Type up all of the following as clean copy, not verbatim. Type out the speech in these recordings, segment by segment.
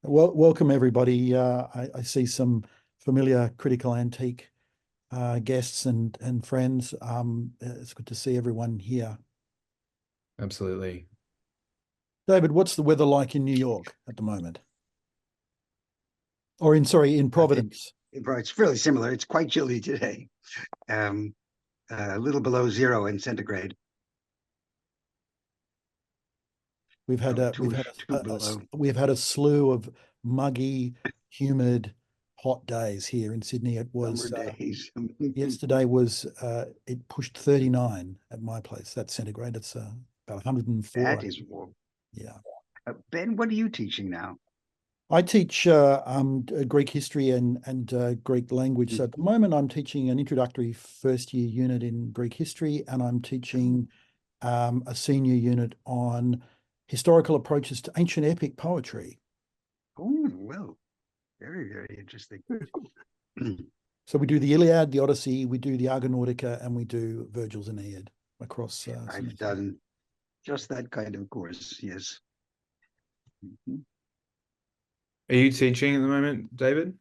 Well, welcome everybody. I see some familiar critical antique guests and friends. It's good to see everyone here. Absolutely. David, what's the weather like in New York at the moment? Or in Providence? It's fairly similar. It's quite chilly today, um, a little below 0 in centigrade. We've had a we've had a slew of muggy, humid, hot days here in Sydney. It was summer days. yesterday was it pushed 39 at my place. That's centigrade. It's about 104. That is warm. Yeah. Ben, what are you teaching now? I teach Greek history and Greek language. So at the moment, I'm teaching an introductory first year unit in Greek history, and I'm teaching a senior unit on historical approaches to ancient epic poetry. Oh, well, very, very interesting. So we do the Iliad, the Odyssey, we do the Argonautica, and we do Virgil's Aeneid across. I've done just that kind of course, yes. Are you teaching at the moment, David?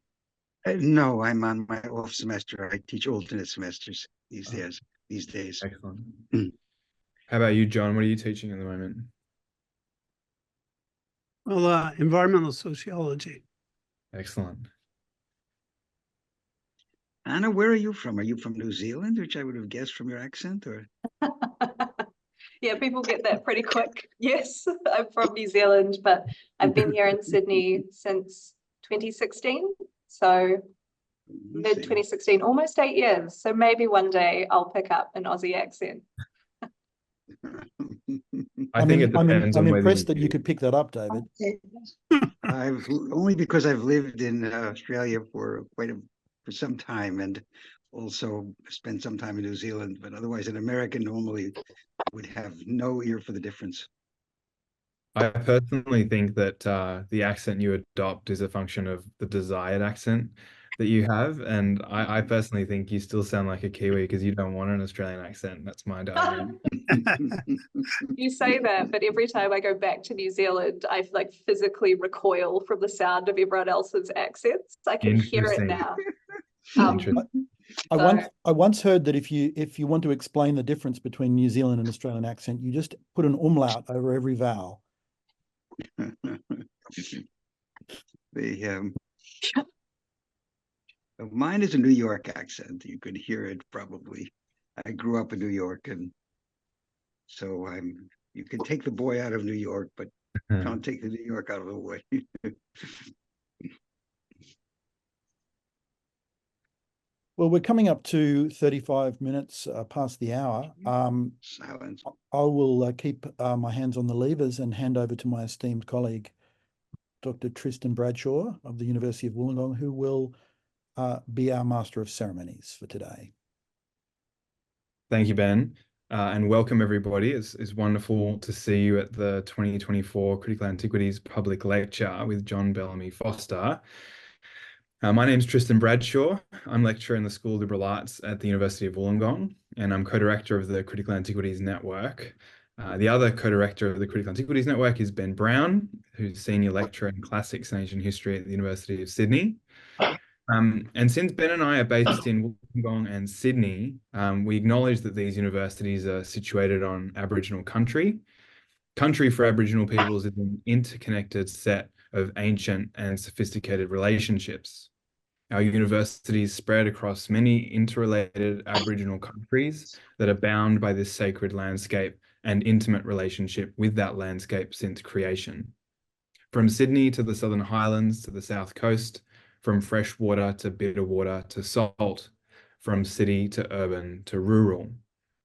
No, I'm on my off semester. I teach alternate semesters these days. Excellent. How about you, John? What are you teaching at the moment? Well, environmental sociology. Excellent. Anna, where are you from? Are you from New Zealand, which I would have guessed from your accent, or? Yeah, people get that pretty quick. Yes, I'm from New Zealand, but I've been here in Sydney since 2016. So mid 2016, almost 8 years. So maybe one day I'll pick up an Aussie accent. I think it depends I'm on impressed that you could pick that up, David. I've only because I've lived in Australia for some time, and also spent some time in New Zealand. But otherwise, an American normally would have no ear for the difference. I personally think that the accent you adopt is a function of the desired accent that you have. And I personally think you still sound like a Kiwi because you don't want an Australian accent. That's my argument. You say that, but every time I go back to New Zealand, I like physically recoil from the sound of everyone else's accents. I can hear it now. I once heard that if you want to explain the difference between New Zealand and Australian accent, you just put an umlaut over every vowel. Mine is a New York accent. You could hear it probably. I grew up in New York, and so you can take the boy out of New York, but can't take the New York out of the boy. Well, we're coming up to 35 minutes past the hour. Silence. I will keep my hands on the levers and hand over to my esteemed colleague, Dr. Tristan Bradshaw of the University of Wollongong, who will be our Master of Ceremonies for today. Thank you, Ben. And welcome everybody. It's wonderful to see you at the 2024 Critical Antiquities Public Lecture with John Bellamy Foster. My name is Tristan Bradshaw. I'm lecturer in the School of Liberal Arts at the University of Wollongong, and I'm co-director of the Critical Antiquities Network. The other co-director of the Critical Antiquities Network is Ben Brown, who's senior lecturer in Classics and Ancient History at the University of Sydney. And since Ben and I are based in Wollongong and Sydney, we acknowledge that these universities are situated on Aboriginal country. Country for Aboriginal peoples is an interconnected set of ancient and sophisticated relationships. Our universities spread across many interrelated Aboriginal countries that are bound by this sacred landscape and intimate relationship with that landscape since creation. From Sydney to the Southern Highlands to the South Coast, from fresh water to bitter water to salt, from city to urban to rural.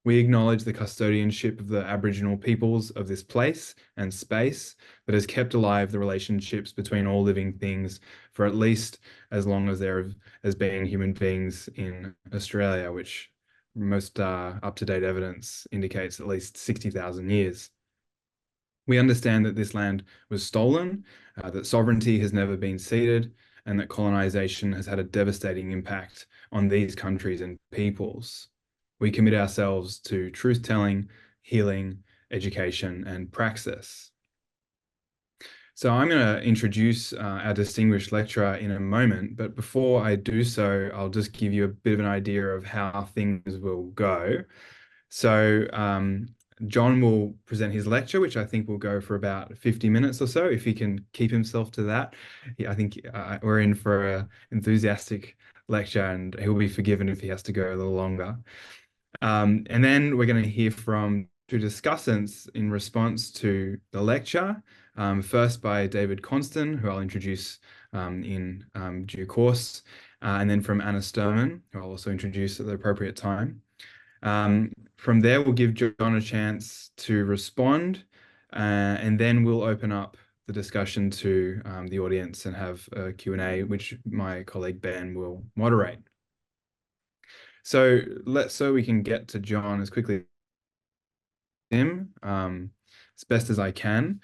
We acknowledge the custodianship of the Aboriginal peoples of this place and space that has kept alive the relationships between all living things for at least as long as there has been human beings in Australia, which most up-to-date evidence indicates at least 60,000 years. We understand that this land was stolen, that sovereignty has never been ceded, and that colonization has had a devastating impact on these countries and peoples. We commit ourselves to truth-telling, healing, education, and praxis. So I'm going to introduce our distinguished lecturer in a moment, but before I do so, I'll just give you a bit of an idea of how things will go. So John will present his lecture, which I think will go for about 50 minutes or so, if he can keep himself to that. I think we're in for an enthusiastic lecture, and he'll be forgiven if he has to go a little longer. And then we're going to hear from two discussants in response to the lecture. First by David Konstan, who I'll introduce in due course, and then from Anna Sturman, who I'll also introduce at the appropriate time. From there, we'll give John a chance to respond, and then we'll open up the discussion to the audience and have a Q&A, which my colleague Ben will moderate. So we can get to John as quickly as him, as best as I can.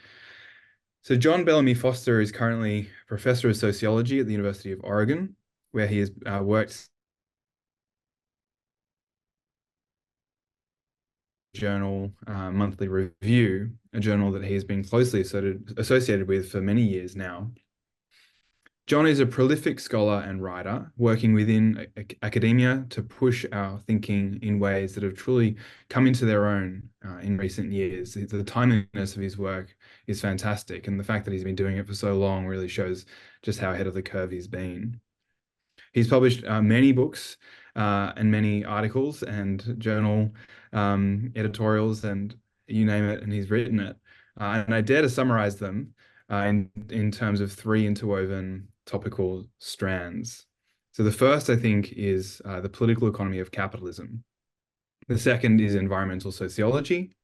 So John Bellamy Foster is currently Professor of Sociology at the University of Oregon, where he has worked journal Monthly Review, a journal that he has been closely associated with for many years now. John is a prolific scholar and writer, working within academia to push our thinking in ways that have truly come into their own in recent years. The timeliness of his work is fantastic, and the fact that he's been doing it for so long really shows just how ahead of the curve he's been. He's published many books and many articles and journal editorials, and you name it, and he's written it. And I dare to summarize them in terms of three interwoven topical strands. So the first, I think, is the political economy of capitalism. The second is environmental sociology.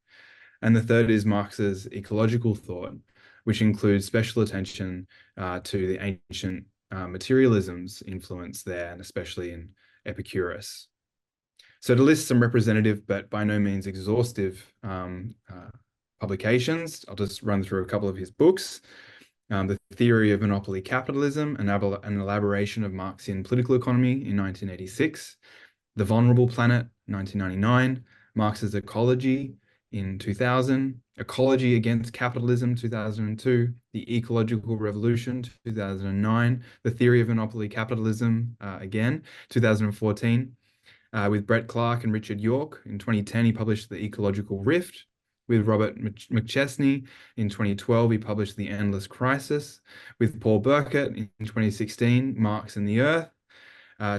And the third is Marx's ecological thought, which includes special attention to the ancient materialism's influence there, and especially in Epicurus. So to list some representative but by no means exhaustive publications, I'll just run through a couple of his books. The Theory of Monopoly Capitalism, an elaboration of Marxian political economy in 1986. The Vulnerable Planet, 1999. Marx's Ecology in 2000. Ecology Against Capitalism, 2002. The Ecological Revolution, 2009. The Theory of Monopoly Capitalism, again, 2014. With Brett Clark and Richard York. In 2010, he published The Ecological Rift. With Robert McChesney in 2012, he published The Endless Crisis. With Paul Burkett in 2016, Marx and the Earth.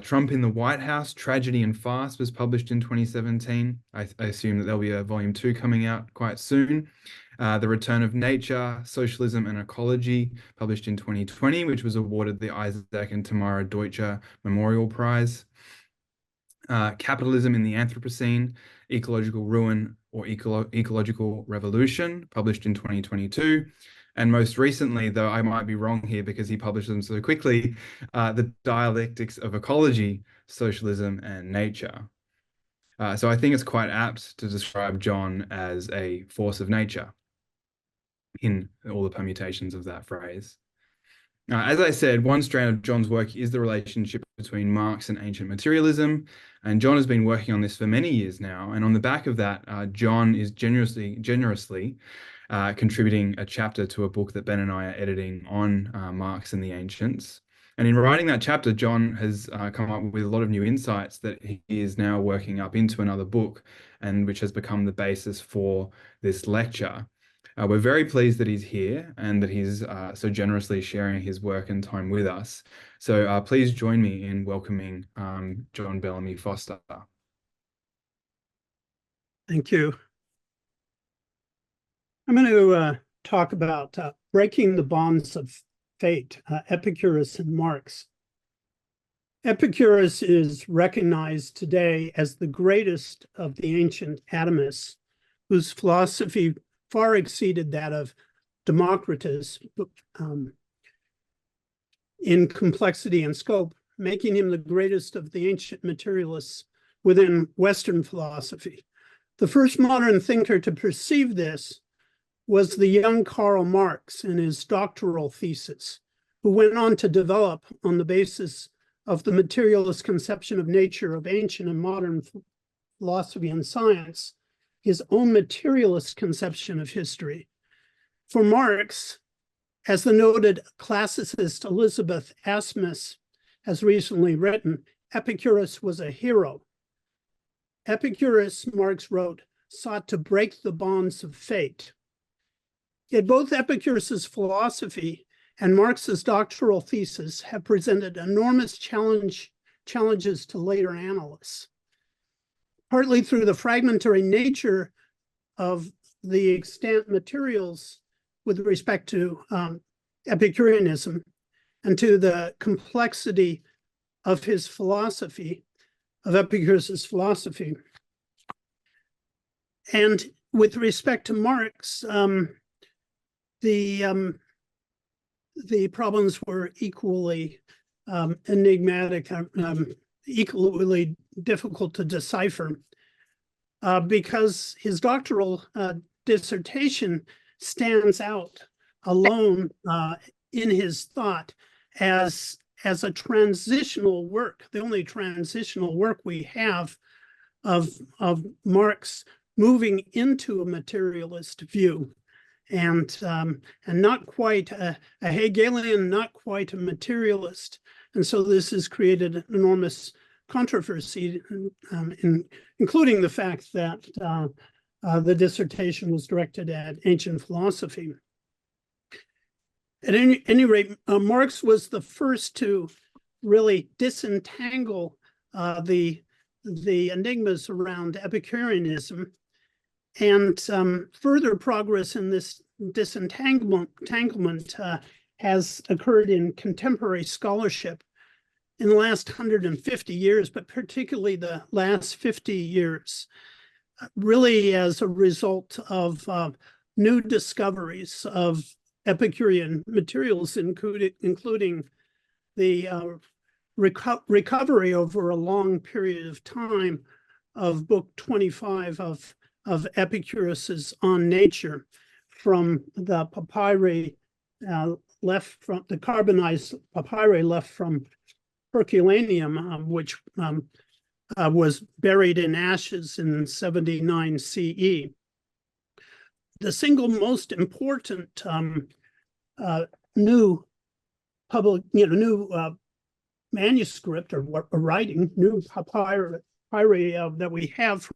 Trump in the White House, Tragedy and Farce was published in 2017. I assume that there'll be a volume 2 coming out quite soon. The Return of Nature, Socialism and Ecology, published in 2020, which was awarded the Isaac and Tamara Deutscher Memorial Prize. Capitalism in the Anthropocene, Ecological Ruin or Ecological Revolution, published in 2022. And most recently, though I might be wrong here because he published them so quickly, The Dialectics of Ecology, Socialism and Nature. So I think it's quite apt to describe John as a force of nature in all the permutations of that phrase. As I said, one strand of John's work is the relationship between Marx and ancient materialism, and John has been working on this for many years now. And on the back of that, John is generously contributing a chapter to a book that Ben and I are editing on Marx and the ancients. And in writing that chapter, John has come up with a lot of new insights that he is now working up into another book, and which has become the basis for this lecture. We're very pleased that he's here and that he's so generously sharing his work and time with us. So please join me in welcoming John Bellamy Foster. Thank you. I'm going to talk about breaking the bonds of fate, Epicurus and Marx. Epicurus is recognized today as the greatest of the ancient atomists, whose philosophy far exceeded that of Democritus in complexity and scope, making him the greatest of the ancient materialists within Western philosophy. The first modern thinker to perceive this was the young Karl Marx in his doctoral thesis, who went on to develop, on the basis of the materialist conception of nature of ancient and modern philosophy and science, his own materialist conception of history. For Marx, As the noted classicist Elizabeth Asmus has recently written, Epicurus was a hero. Epicurus, Marx wrote, sought to break the bonds of fate. Yet both Epicurus's philosophy and Marx's doctoral thesis have presented enormous challenges to later analysts, partly through the fragmentary nature of the extant materials with respect to Epicureanism and to the complexity of his philosophy, of Epicurus's philosophy. And with respect to Marx, the problems were equally enigmatic, equally difficult to decipher, because his doctoral dissertation stands out alone in his thought as a transitional work, the only transitional work we have of Marx moving into a materialist view, and not quite a Hegelian, not quite a materialist. And so this has created an enormous controversy, including the fact that the dissertation was directed at ancient philosophy. At any rate, Marx was the first to really disentangle the enigmas around Epicureanism, and further progress in this disentanglement has occurred in contemporary scholarship in the last 150 years, but particularly the last 50 years, really as a result of new discoveries of Epicurean materials, including the recovery over a long period of time of Book 25 of Epicurus's On Nature from the papyri left from the carbonized papyri left from Herculaneum, which was buried in ashes in 79 CE. The single most important new manuscript or writing, new papyri that we have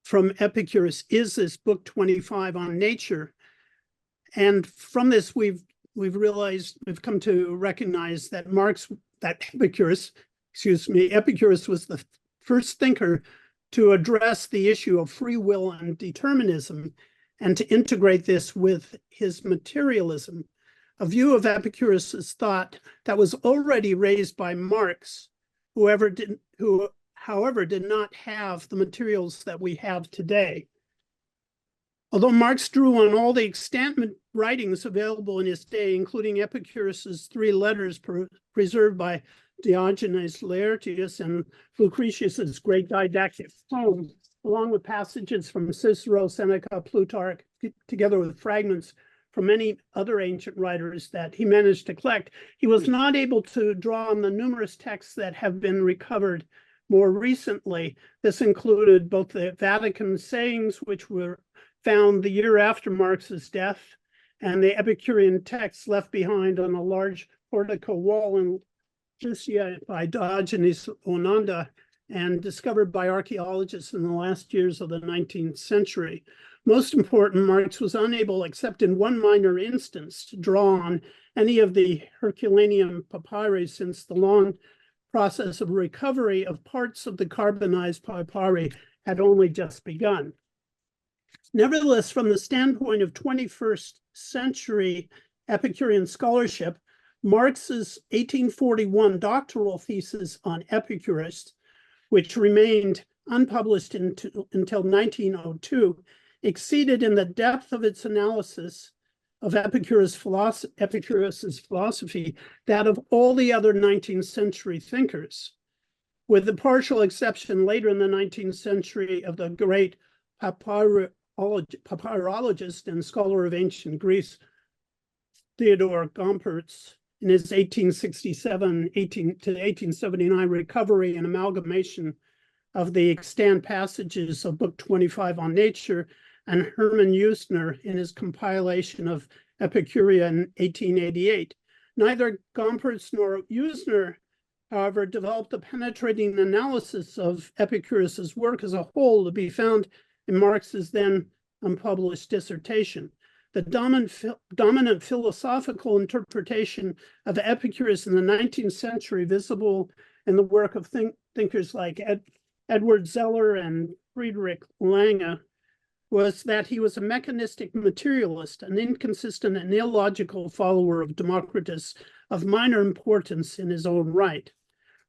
from Epicurus is this Book 25 on Nature. And from this, we've come to recognize that Epicurus was the first thinker to address the issue of free will and determinism, and to integrate this with his materialism, a view of Epicurus's thought that was already raised by Marx, who however did not have the materials that we have today. Although Marx drew on all the extant writings available in his day, including Epicurus's 3 letters preserved by Diogenes Laertius and Lucretius's great didactic poem, along with passages from Cicero, Seneca, Plutarch, together with fragments from many other ancient writers that he managed to collect, he was not able to draw on the numerous texts that have been recovered more recently. This included both the Vatican sayings, which were found the year after Marx's death, and the Epicurean texts left behind on a large portico wall in Lycia by Diogenes Onanda and discovered by archaeologists in the last years of the 19th century. Most important, Marx was unable, except in one minor instance, to draw on any of the Herculaneum papyri, since the long process of recovery of parts of the carbonized papyri had only just begun. Nevertheless, from the standpoint of 21st century Epicurean scholarship, Marx's 1841 doctoral thesis on Epicurus, which remained unpublished until 1902, exceeded in the depth of its analysis of Epicurus's philosophy that of all the other 19th century thinkers, with the partial exception later in the 19th century of the great papyrologist and scholar of ancient Greece, Theodore Gompertz, in his 1867 to 1879 recovery and amalgamation of the extant passages of Book 25 on Nature, and Hermann Eusner in his compilation of Epicuria in 1888. Neither Gompertz nor Usner, however, developed a penetrating analysis of Epicurus's work as a whole to be found in Marx's then unpublished dissertation. The dominant philosophical interpretation of Epicurus in the 19th century, visible in the work of thinkers like Edward Zeller and Friedrich Lange, was that he was a mechanistic materialist, an inconsistent and illogical follower of Democritus of minor importance in his own right.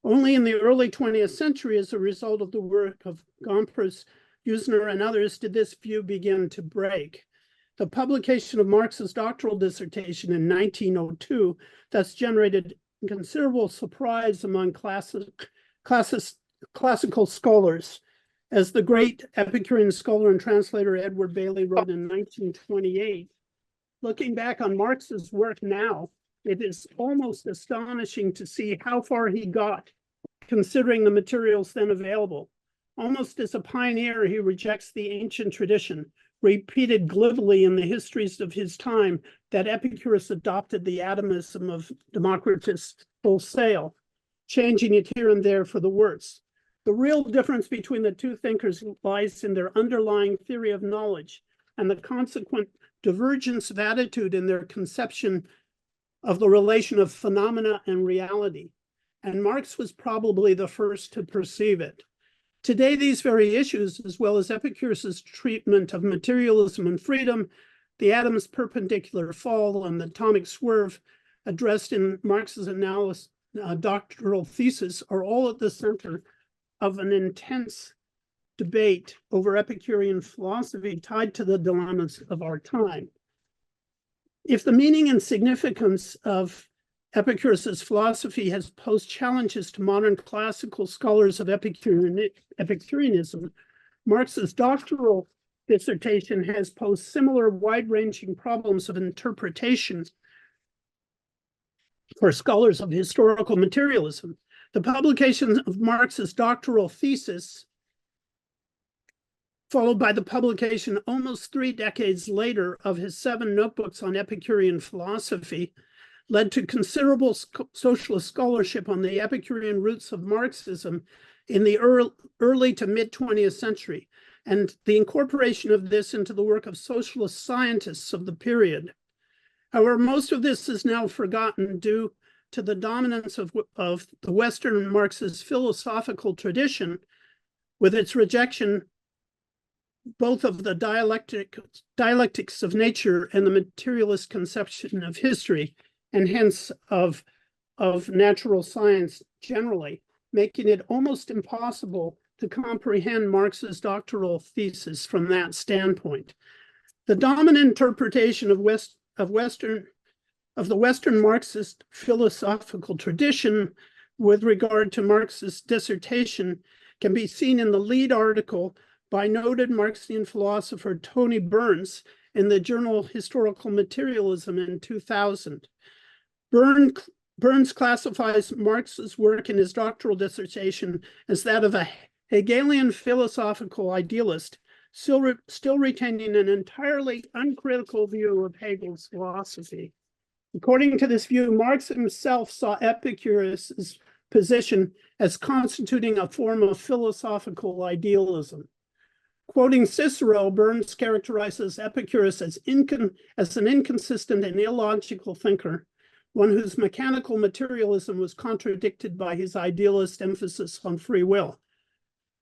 Only in the early 20th century, as a result of the work of Gompertz, Usner, and others, did this view begin to break. The publication of Marx's doctoral dissertation in 1902 thus generated considerable surprise among classical scholars. As the great Epicurean scholar and translator Edward Bailey wrote in 1928, looking back on Marx's work now, it is almost astonishing to see how far he got, considering the materials then available. Almost as a pioneer, he rejects the ancient tradition, repeated glibly in the histories of his time, that Epicurus adopted the atomism of Democritus wholesale, changing it here and there for the worse. The real difference between the two thinkers lies in their underlying theory of knowledge and the consequent divergence of attitude in their conception of the relation of phenomena and reality. And Marx was probably the first to perceive it. Today, these very issues, as well as Epicurus's treatment of materialism and freedom, the atom's perpendicular fall, and the atomic swerve addressed in Marx's doctoral thesis, are all at the center of an intense debate over Epicurean philosophy tied to the dilemmas of our time. If the meaning and significance of Epicurus's philosophy has posed challenges to modern classical scholars of Epicureanism, Marx's doctoral dissertation has posed similar wide-ranging problems of interpretation for scholars of historical materialism. The publication of Marx's doctoral thesis, followed by the publication almost 3 decades later of his 7 notebooks on Epicurean philosophy, led to considerable socialist scholarship on the Epicurean roots of Marxism in the early to mid-20th century, and the incorporation of this into the work of socialist scientists of the period. However, most of this is now forgotten due to the dominance of the Western Marxist philosophical tradition, with its rejection both of the dialectics of nature and the materialist conception of history, and hence of natural science generally, making it almost impossible to comprehend Marx's doctoral thesis from that standpoint. The dominant interpretation of the Western Marxist philosophical tradition with regard to Marx's dissertation can be seen in the lead article by noted Marxian philosopher Tony Burns in the journal Historical Materialism in 2000. Burns classifies Marx's work in his doctoral dissertation as that of a Hegelian philosophical idealist, still retaining an entirely uncritical view of Hegel's philosophy. According to this view, Marx himself saw Epicurus's position as constituting a form of philosophical idealism. Quoting Cicero, Burns characterizes Epicurus as an inconsistent and illogical thinker, one whose mechanical materialism was contradicted by his idealist emphasis on free will.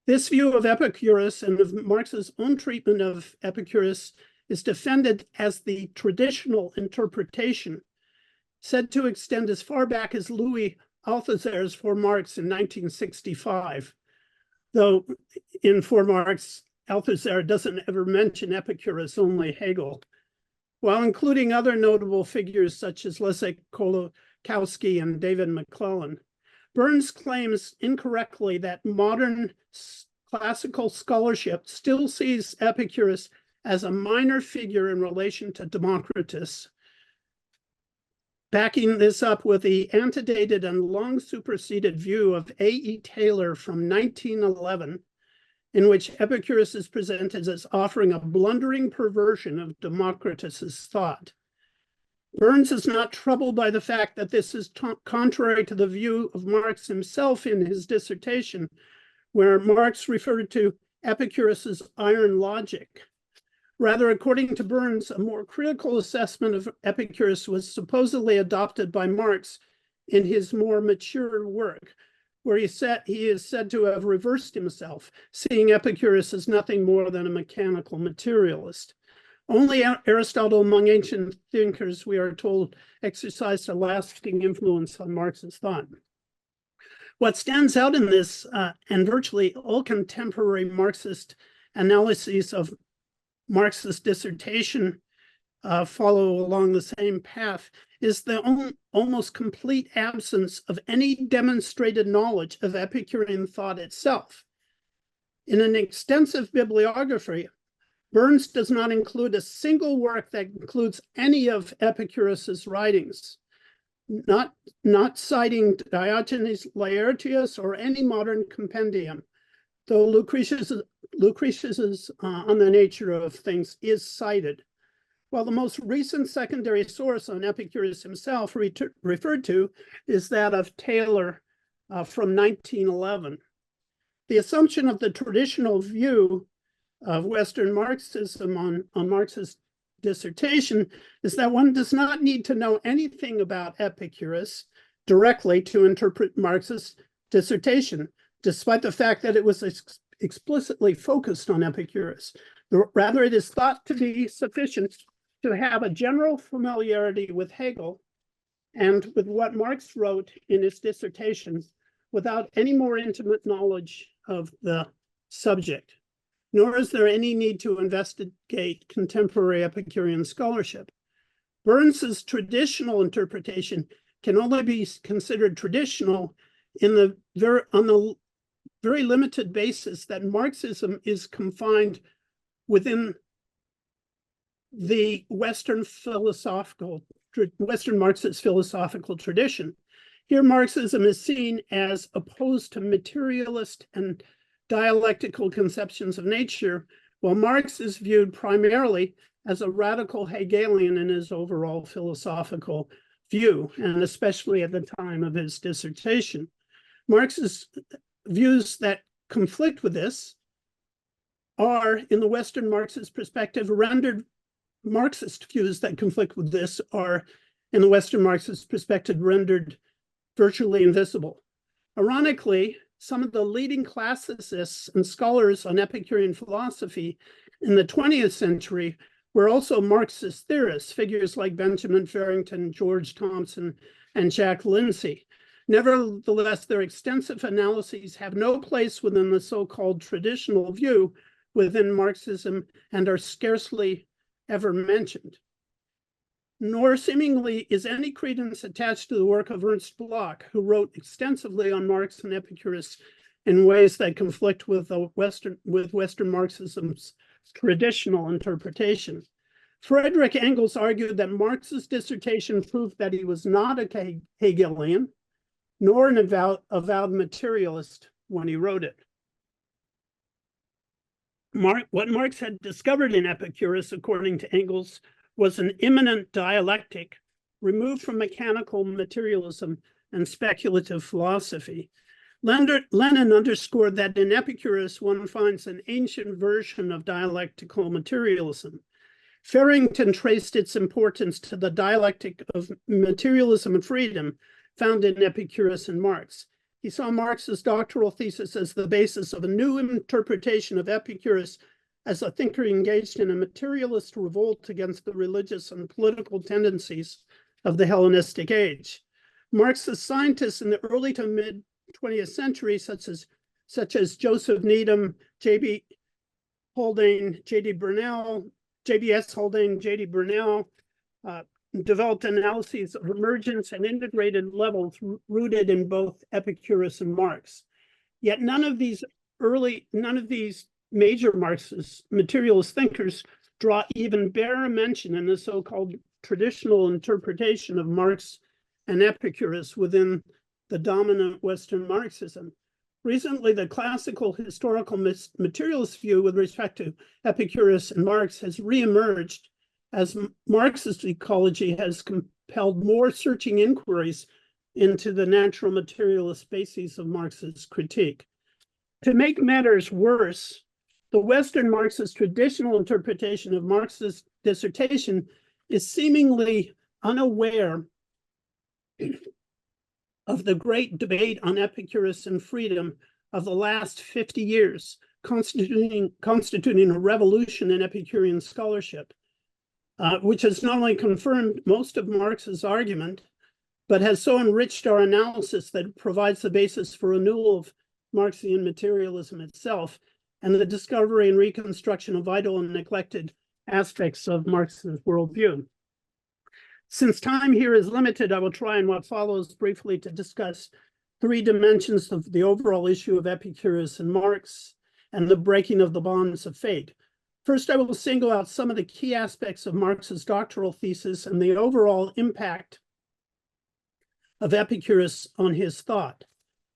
This view of Epicurus and of Marx's own treatment of Epicurus is defended as the traditional interpretation, said to extend as far back as Louis Althusser's For Marx in 1965, though in For Marx, Althusser doesn't ever mention Epicurus, only Hegel, while including other notable figures such as Leszek Kolakowski and David McClellan. Burns claims incorrectly that modern classical scholarship still sees Epicurus as a minor figure in relation to Democritus, backing this up with the antedated and long superseded view of A.E. Taylor from 1911, in which Epicurus is presented as offering a blundering perversion of Democritus's thought. Burns is not troubled by the fact that this is contrary to the view of Marx himself in his dissertation, where Marx referred to Epicurus's iron logic. Rather, according to Burns, a more critical assessment of Epicurus was supposedly adopted by Marx in his more mature work, where he is said to have reversed himself, seeing Epicurus as nothing more than a mechanical materialist. Only Aristotle among ancient thinkers, we are told, exercised a lasting influence on Marx's thought. What stands out in this, and virtually all contemporary Marxist analyses of Marx's dissertation follow along the same path, is the almost complete absence of any demonstrated knowledge of Epicurean thought itself. In an extensive bibliography, Burns does not include a single work that includes any of Epicurus's writings, not citing Diogenes Laertius or any modern compendium, though Lucretius's On the Nature of Things is cited. While the most recent secondary source on Epicurus himself referred to is that of Taylor from 1911. The assumption of the traditional view of Western Marxism on Marx's dissertation is that one does not need to know anything about Epicurus directly to interpret Marx's dissertation, despite the fact that it was explicitly focused on Epicurus. Rather, it is thought to be sufficient to have a general familiarity with Hegel and with what Marx wrote in his dissertation without any more intimate knowledge of the subject. Nor is there any need to investigate contemporary Epicurean scholarship. Burns's traditional interpretation can only be considered traditional on the very limited basis that Marxism is confined within the Western Marxist philosophical tradition. Here, Marxism is seen as opposed to materialist and dialectical conceptions of nature, while Marx is viewed primarily as a radical Hegelian in his overall philosophical view, and especially at the time of his dissertation. Marx's views that conflict with this are, in the Western Marxist perspective, Marxist views that conflict with this are, in the Western Marxist perspective, rendered virtually invisible. Ironically, some of the leading classicists and scholars on Epicurean philosophy in the 20th century were also Marxist theorists, figures like Benjamin Farrington, George Thompson, and Jack Lindsay. Nevertheless, their extensive analyses have no place within the so-called traditional view within Marxism and are scarcely ever mentioned. Nor seemingly is any credence attached to the work of Ernst Bloch, who wrote extensively on Marx and Epicurus in ways that conflict with Western Marxism's traditional interpretation. Friedrich Engels argued that Marx's dissertation proved that he was not a Hegelian, nor an avowed materialist when he wrote it. What Marx had discovered in Epicurus, according to Engels, was an immanent dialectic removed from mechanical materialism and speculative philosophy. Lenin underscored that in Epicurus one finds an ancient version of dialectical materialism. Farrington traced its importance to the dialectic of materialism and freedom found in Epicurus and Marx. He saw Marx's doctoral thesis as the basis of a new interpretation of Epicurus as a thinker engaged in a materialist revolt against the religious and political tendencies of the Hellenistic age. Marxist scientists in the early to mid 20th century, such as Joseph Needham, J.B. Haldane, J.B.S. Haldane, J.D. Burnell, developed analyses of emergence and integrated levels rooted in both Epicurus and Marx. Yet none of these major Marxist materialist thinkers draw even bare mention in the so-called traditional interpretation of Marx and Epicurus within the dominant Western Marxism. Recently, the classical historical materialist view with respect to Epicurus and Marx has reemerged as Marxist ecology has compelled more searching inquiries into the natural materialist bases of Marx's critique. To make matters worse, the Western Marxist traditional interpretation of Marx's dissertation is seemingly unaware of the great debate on Epicurus and freedom of the last 50 years, constituting a revolution in Epicurean scholarship, which has not only confirmed most of Marx's argument, but has so enriched our analysis that it provides the basis for renewal of Marxian materialism itself and the discovery and reconstruction of vital and neglected aspects of Marx's worldview. Since time here is limited, I will try in what follows briefly to discuss three dimensions of the overall issue of Epicurus and Marx and the breaking of the bonds of fate. First, I will single out some of the key aspects of Marx's doctoral thesis and the overall impact of Epicurus on his thought.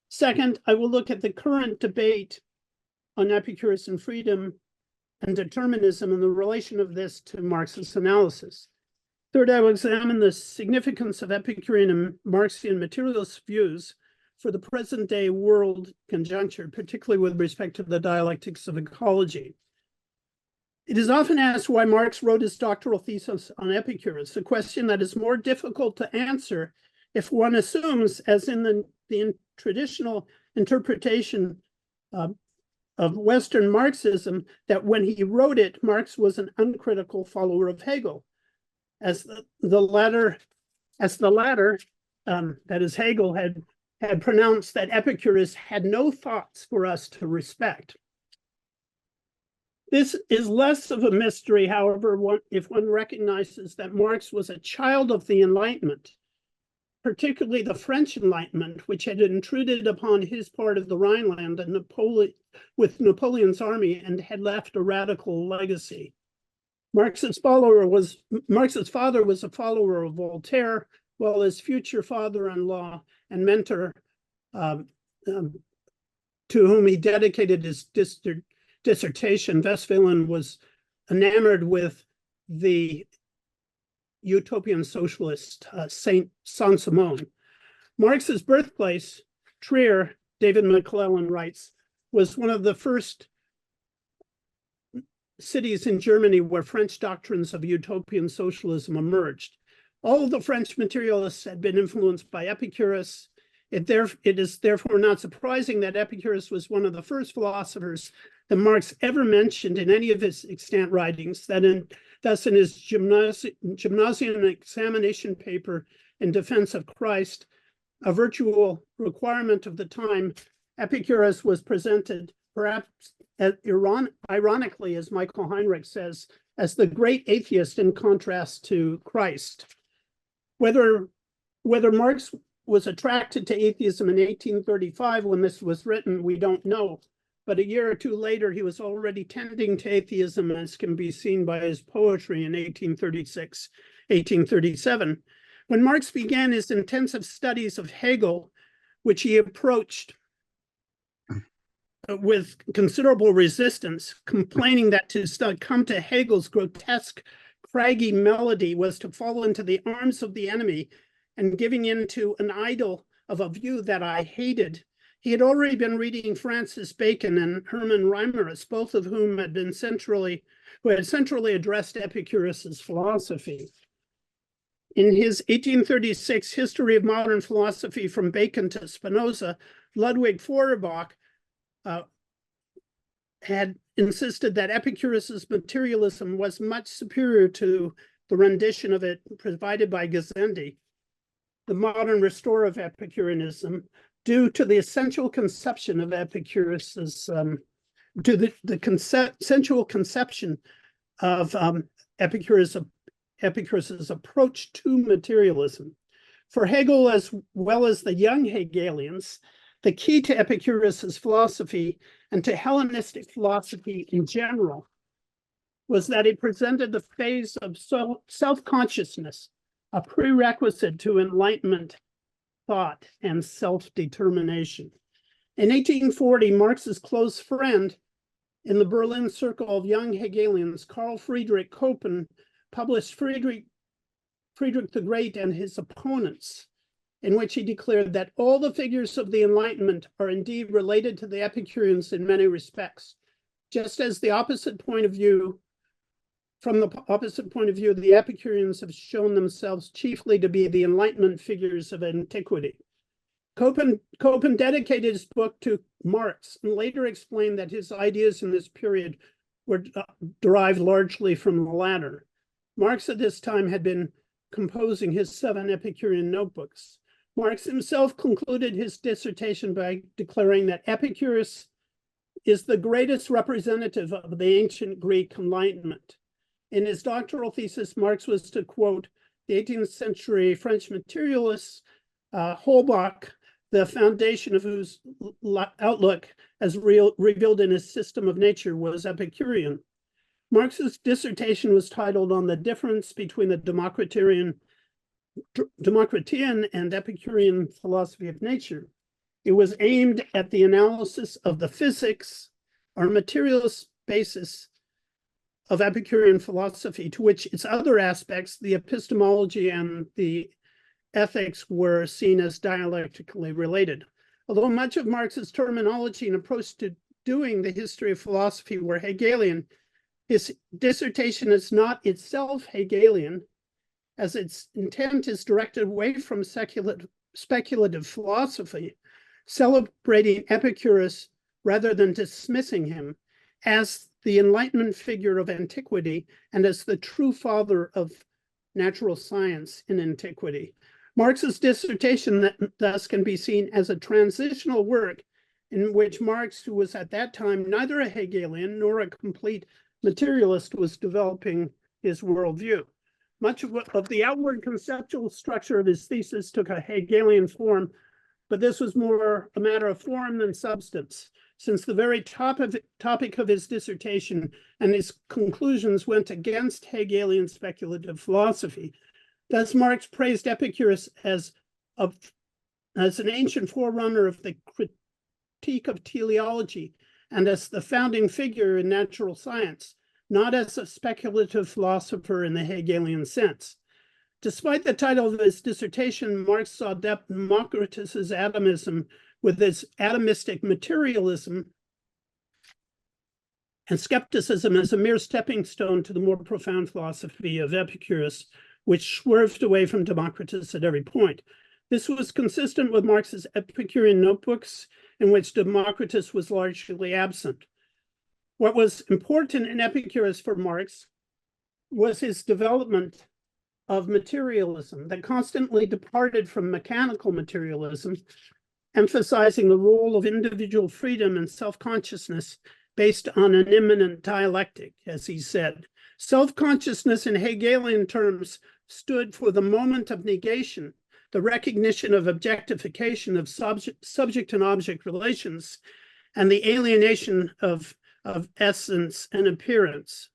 Second, I will look at the current debate on Epicurus and freedom and determinism and the relation of this to Marx's analysis. Third, I will examine the significance of Epicurean and Marxian materialist views for the present-day world conjuncture, particularly with respect to the dialectics of ecology. It is often asked why Marx wrote his doctoral thesis on Epicurus, a question that is more difficult to answer if one assumes, as in the traditional interpretation of Western Marxism, that when he wrote it, Marx was an uncritical follower of Hegel. As the latter, that is Hegel, had pronounced that Epicurus had no thoughts for us to respect. This is less of a mystery, however, if one recognizes that Marx was a child of the Enlightenment, particularly the French Enlightenment, which had intruded upon his part of the Rhineland and with Napoleon's army and had left a radical legacy. Marx's father was a follower of Voltaire, while his future father-in-law and mentor, to whom he dedicated his dissertation, Westphalen, was enamored with the utopian socialist Saint Saint-Simon. Marx's birthplace, Trier, David McClellan writes, was one of the first cities in Germany where French doctrines of utopian socialism emerged. All of the French materialists had been influenced by Epicurus. It is therefore not surprising that Epicurus was one of the first philosophers that Marx ever mentioned in any of his extant writings. Thus, in his gymnasium examination paper in defense of Christ, a virtual requirement of the time, Epicurus was presented, perhaps ironically, as Michael Heinrich says, as the great atheist in contrast to Christ. Whether Marx was attracted to atheism in 1835 when this was written, we don't know. But a year or two later, he was already tending to atheism, as can be seen by his poetry in 1836, 1837. When Marx began his intensive studies of Hegel, which he approached with considerable resistance, complaining that to come to Hegel's grotesque, craggy melody was to fall into the arms of the enemy and giving in to an idol of a view that I hated. He had already been reading Francis Bacon and Hermann Reimarus, both of whom had centrally addressed Epicurus's philosophy. In his 1836 History of Modern Philosophy from Bacon to Spinoza, Ludwig Feuerbach had insisted that Epicurus's materialism was much superior to the rendition of it provided by Gassendi, the modern restorer of Epicureanism, due to the essential conception of Epicurus's, sensual conception of Epicurus's approach to materialism. For Hegel, as well as the young Hegelians, the key to Epicurus's philosophy and to Hellenistic philosophy in general was that it presented the phase of self-consciousness, a prerequisite to Enlightenment thought and self-determination. In 1840, Marx's close friend in the Berlin circle of young Hegelians, Carl Friedrich Koppen, published Friedrich the Great and His Opponents, in which he declared that all the figures of the Enlightenment are indeed related to the Epicureans in many respects, just as the opposite point of view, from the opposite point of view, the Epicureans have shown themselves chiefly to be the Enlightenment figures of antiquity. Copen dedicated his book to Marx and later explained that his ideas in this period were derived largely from the latter. Marx at this time had been composing his 7 Epicurean notebooks. Marx himself concluded his dissertation by declaring that Epicurus is the greatest representative of the ancient Greek Enlightenment. In his doctoral thesis, Marx was to quote the 18th century French materialist Holbach, the foundation of whose outlook as revealed in his system of nature was Epicurean. Marx's dissertation was titled On the Difference Between the Democritean and Epicurean Philosophy of Nature. It was aimed at the analysis of the physics or materialist basis of Epicurean philosophy, to which its other aspects, the epistemology and the ethics, were seen as dialectically related. Although much of Marx's terminology and approach to doing the history of philosophy were Hegelian, his dissertation is not itself Hegelian, as its intent is directed away from speculative philosophy, celebrating Epicurus rather than dismissing him as the Enlightenment figure of antiquity and as the true father of natural science in antiquity. Marx's dissertation thus can be seen as a transitional work in which Marx, who was at that time neither a Hegelian nor a complete materialist, was developing his worldview. Much of the outward conceptual structure of his thesis took a Hegelian form, but this was more a matter of form than substance, since the very topic of his dissertation and his conclusions went against Hegelian speculative philosophy. Thus, Marx praised Epicurus as an ancient forerunner of the critique of teleology and as the founding figure in natural science, not as a speculative philosopher in the Hegelian sense. Despite the title of his dissertation, Marx saw Democritus's atomism with its atomistic materialism and skepticism as a mere stepping stone to the more profound philosophy of Epicurus, which swerved away from Democritus at every point. This was consistent with Marx's Epicurean notebooks, in which Democritus was largely absent. What was important in Epicurus for Marx was his development of materialism that constantly departed from mechanical materialism, emphasizing the role of individual freedom and self-consciousness based on an immanent dialectic, as he said. Self-consciousness in Hegelian terms stood for the moment of negation, the recognition of objectification of subject and object relations, and the alienation of essence and appearance,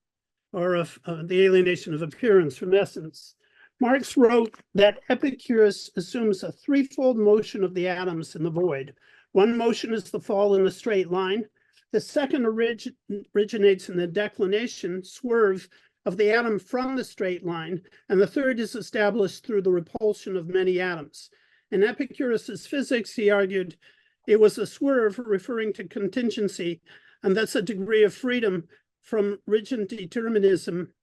or of the alienation of appearance from essence. Marx wrote that Epicurus assumes a threefold motion of the atoms in the void. One motion is the fall in a straight line. The second originates in the declination, swerve, of the atom from the straight line, and the third is established through the repulsion of many atoms. In Epicurus's physics, he argued it was a swerve referring to contingency, and thus a degree of freedom from rigid determinism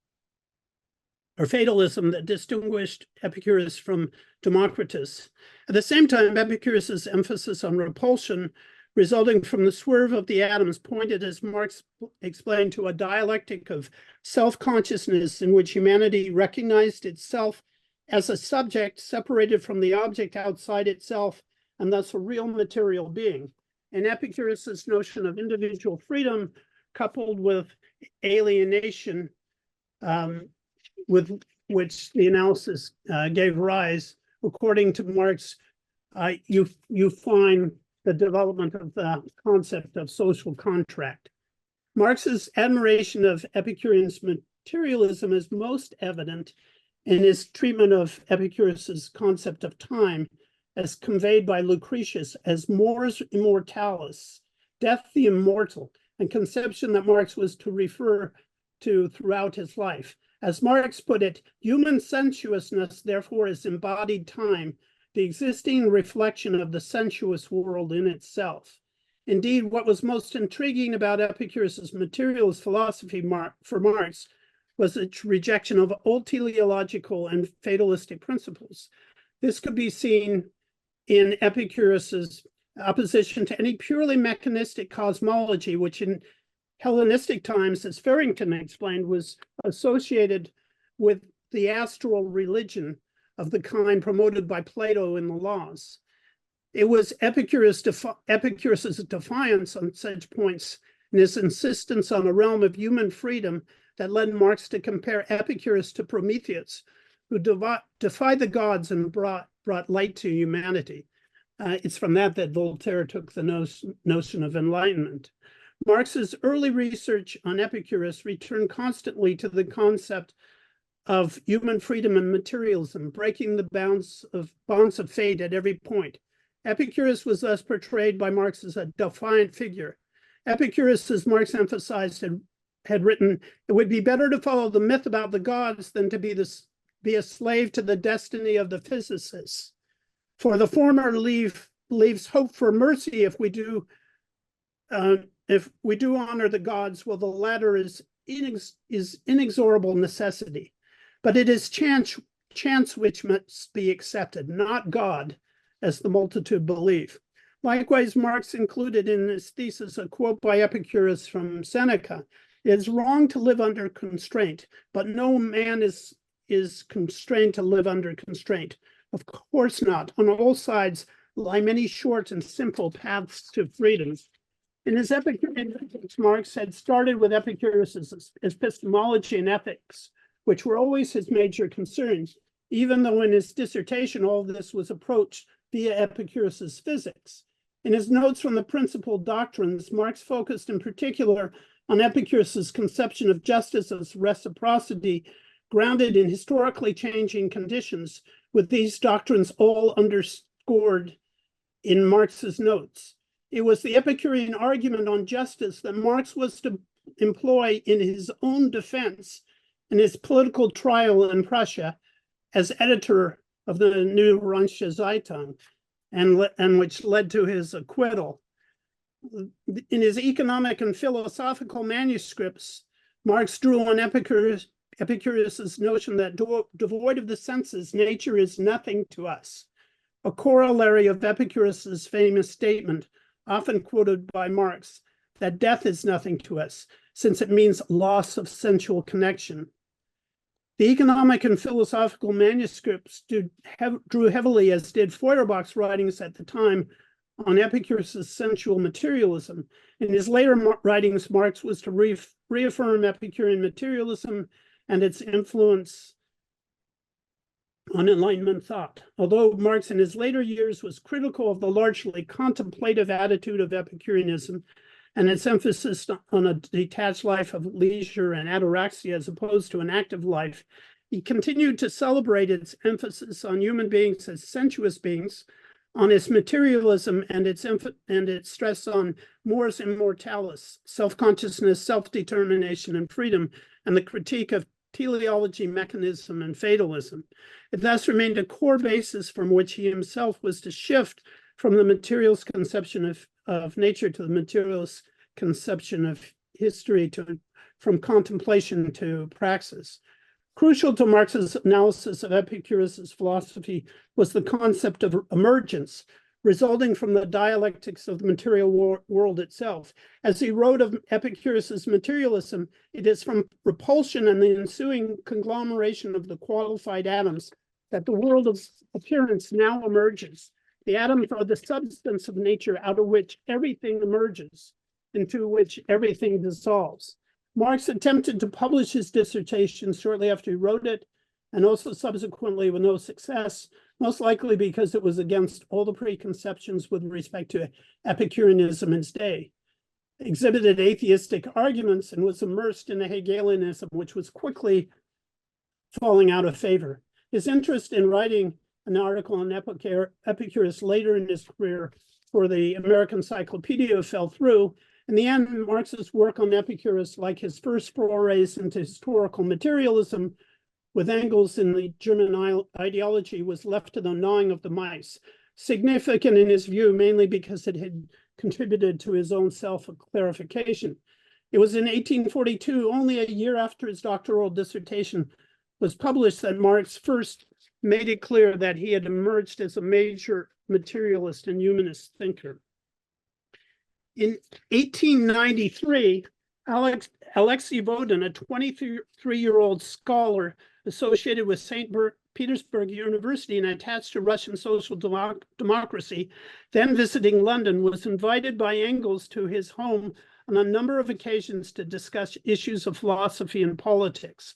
or fatalism that distinguished Epicurus from Democritus. At the same time, Epicurus's emphasis on repulsion resulting from the swerve of the atoms pointed, as Marx explained, to a dialectic of self-consciousness in which humanity recognized itself as a subject separated from the object outside itself, and thus a real material being. And Epicurus's notion of individual freedom, coupled with alienation, with which the analysis gave rise, according to Marx, you find the development of the concept of social contract. Marx's admiration of Epicurean's materialism is most evident in his treatment of Epicurus's concept of time, as conveyed by Lucretius as mors immortalis, death the immortal, and conception that Marx was to refer to throughout his life. As Marx put it, human sensuousness, therefore, is embodied time, the existing reflection of the sensuous world in itself. Indeed, what was most intriguing about Epicurus's materialist philosophy for Marx was its rejection of old teleological and fatalistic principles. This could be seen in Epicurus's opposition to any purely mechanistic cosmology, which in Hellenistic times, as Farrington explained, was associated with the astral religion of the kind promoted by Plato in the Laws. It was Epicurus's defiance on such points and his insistence on a realm of human freedom that led Marx to compare Epicurus to Prometheus, who defied the gods and brought light to humanity. It's from that Voltaire took the notion of enlightenment. Marx's early research on Epicurus returned constantly to the concept of human freedom and materialism, breaking the bonds of fate at every point. Epicurus was thus portrayed by Marx as a defiant figure. Epicurus, as Marx emphasized, had written, "It would be better to follow the myth about the gods than to be a slave to the destiny of the physicists. For the former leaves hope for mercy if we do honor the gods, while the latter is inexorable necessity. But it is chance which must be accepted, not God, as the multitude believe." Likewise, Marx included in his thesis a quote by Epicurus from Seneca: "It is wrong to live under constraint, but no man is constrained to live under constraint. Of course not. On all sides lie many short and simple paths to freedom." In his Epicurean ethics, Marx had started with Epicurus's epistemology and ethics, which were always his major concerns, even though in his dissertation all this was approached via Epicurus's physics. In his notes from the principal doctrines, Marx focused in particular on Epicurus's conception of justice as reciprocity, grounded in historically changing conditions, with these doctrines all underscored in Marx's notes. It was the Epicurean argument on justice that Marx was to employ in his own defense in his political trial in Prussia as editor of the Neue Rheinische Zeitung, and which led to his acquittal. In his economic and philosophical manuscripts, Marx drew on Epicurus's notion that devoid of the senses, nature is nothing to us, a corollary of Epicurus's famous statement, often quoted by Marx, that death is nothing to us, since it means loss of sensual connection. The economic and philosophical manuscripts drew heavily, as did Feuerbach's writings at the time, on Epicurus's sensual materialism. In his later writings, Marx was to reaffirm Epicurean materialism and its influence on Enlightenment thought. Although Marx in his later years was critical of the largely contemplative attitude of Epicureanism and its emphasis on a detached life of leisure and ataraxia as opposed to an active life, he continued to celebrate its emphasis on human beings as sensuous beings, on its materialism and its stress on mors immortalis, self-consciousness, self-determination, and freedom, and the critique of teleology, mechanism, and fatalism. It thus remained a core basis from which he himself was to shift from the materialist conception of nature to the materialist conception of history, from contemplation to praxis. Crucial to Marx's analysis of Epicurus's philosophy was the concept of emergence, resulting from the dialectics of the material world itself. As he wrote of Epicurus's materialism, it is from repulsion and the ensuing conglomeration of the qualified atoms that the world of appearance now emerges. The atoms are the substance of nature out of which everything emerges, into which everything dissolves. Marx attempted to publish his dissertation shortly after he wrote it, and also subsequently with no success, most likely because it was against all the preconceptions with respect to Epicureanism in his day, exhibited atheistic arguments, and was immersed in a Hegelianism which was quickly falling out of favor. His interest in writing an article on Epicurus later in his career for the American Encyclopedia fell through, In the end, Marx's work on Epicurus, like his first forays into historical materialism with Engels in the German ideology, was left to the gnawing of the mice, significant in his view mainly because it had contributed to his own self-clarification. It was in 1842, only a year after his doctoral dissertation was published, that Marx first made it clear that he had emerged as a major materialist and humanist thinker. In 1893, Alexei Vodin, a 23-year-old scholar associated with St. Petersburg University and attached to Russian social democracy, then visiting London, was invited by Engels to his home on a number of occasions to discuss issues of philosophy and politics.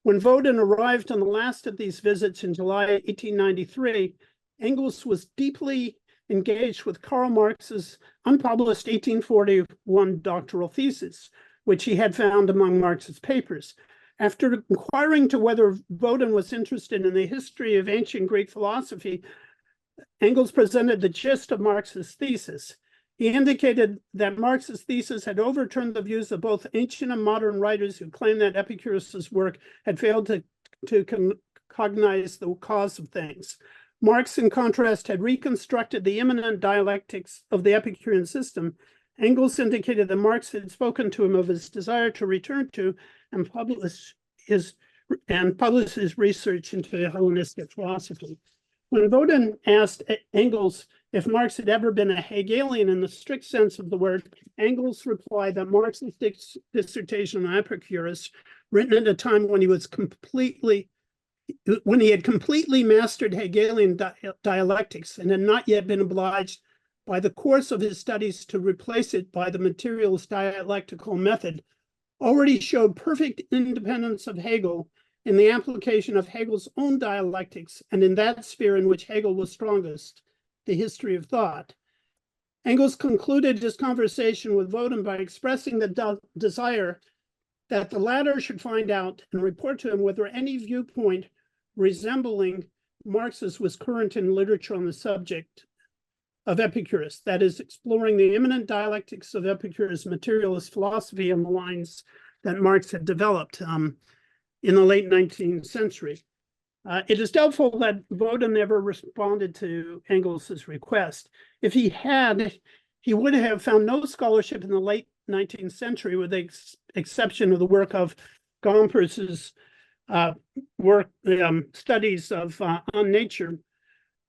When Vodin arrived on the last of these visits in July 1893, Engels was deeply engaged with Karl Marx's unpublished 1841 doctoral thesis, which he had found among Marx's papers. After inquiring to whether Vodin was interested in the history of ancient Greek philosophy, Engels presented the gist of Marx's thesis. He indicated that Marx's thesis had overturned the views of both ancient and modern writers who claimed that Epicurus's work had failed to cognize the cause of things. Marx, in contrast, had reconstructed the immanent dialectics of the Epicurean system. Engels indicated that Marx had spoken to him of his desire to return to and publish his research into Hellenistic philosophy. When Vodin asked Engels if Marx had ever been a Hegelian in the strict sense of the word, Engels replied that Marx's dissertation on Epicurus, written at a time when he had completely mastered Hegelian dialectics and had not yet been obliged by the course of his studies to replace it by the materialist dialectical method, already showed perfect independence of Hegel in the application of Hegel's own dialectics and in that sphere in which Hegel was strongest, the history of thought. Engels concluded his conversation with Vodin by expressing the desire that the latter should find out and report to him whether any viewpoint resembling Marx's was current in literature on the subject of Epicurus, that is, exploring the immanent dialectics of Epicurus' materialist philosophy on the lines that Marx had developed in the late 19th century. It is doubtful that Vodin ever responded to Engels' request. If he had, he would have found no scholarship in the late 19th century, with the exception of the work of Gompers's studies of on nature,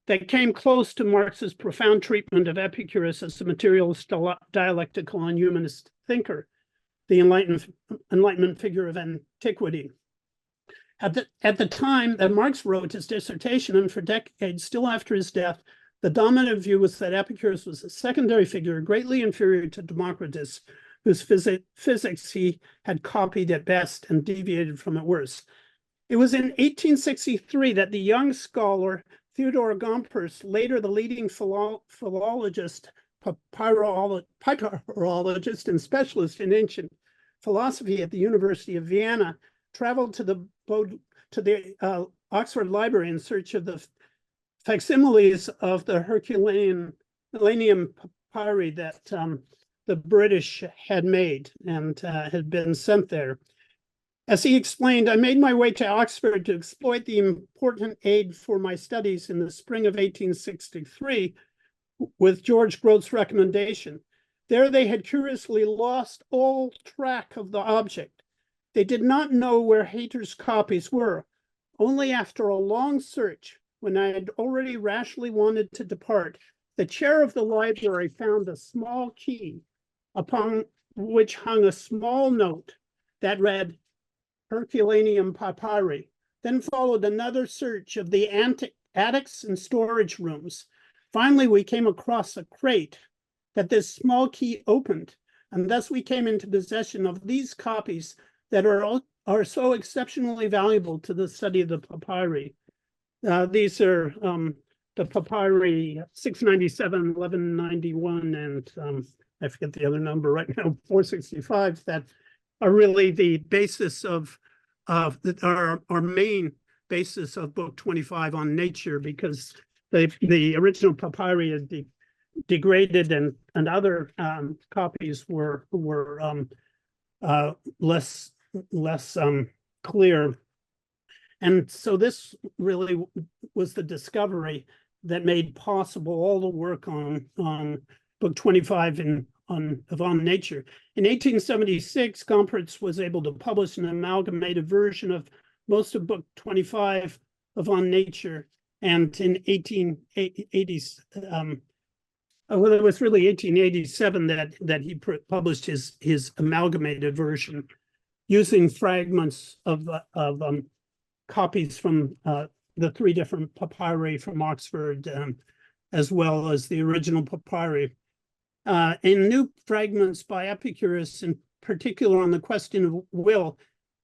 that came close to Marx's profound treatment of Epicurus as a materialist, dialectical, and humanist thinker, the Enlightenment figure of antiquity. At the time that Marx wrote his dissertation, and for decades still after his death, the dominant view was that Epicurus was a secondary figure, greatly inferior to Democritus, whose physics he had copied at best and deviated from at worst. It was in 1863 that the young scholar Theodor Gompers, later the leading philologist, papyrologist, and specialist in ancient philosophy at the University of Vienna, traveled to the Oxford Library in search of the facsimiles of the Herculaneum papyri that the British had made and had been sent there. As he explained, I made my way to Oxford to exploit the important aid for my studies in the spring of 1863 with George Grote's recommendation. There they had curiously lost all track of the object. They did not know where Hayter's copies were. Only after a long search, when I had already rashly wanted to depart, the chair of the library found a small key upon which hung a small note that read, Herculaneum papyri. Then followed another search of the attics and storage rooms. Finally, we came across a crate that this small key opened, and thus we came into possession of these copies that are so exceptionally valuable to the study of the papyri. These are the papyri 697, 1191, and I forget the other number right now, 465, that are really the basis of our main basis of book 25 on nature, because the original papyri degraded, and other copies were less clear. And so this really was the discovery that made possible all the work on book 25 of On Nature. In 1876, Gompertz was able to publish an amalgamated version of most of book 25 of On Nature. And in 1880, well, it was really 1887 that he published his amalgamated version, using fragments of copies from the 3 different papyri from Oxford, as well as the original papyri. In new fragments by Epicurus, in particular on the question of will,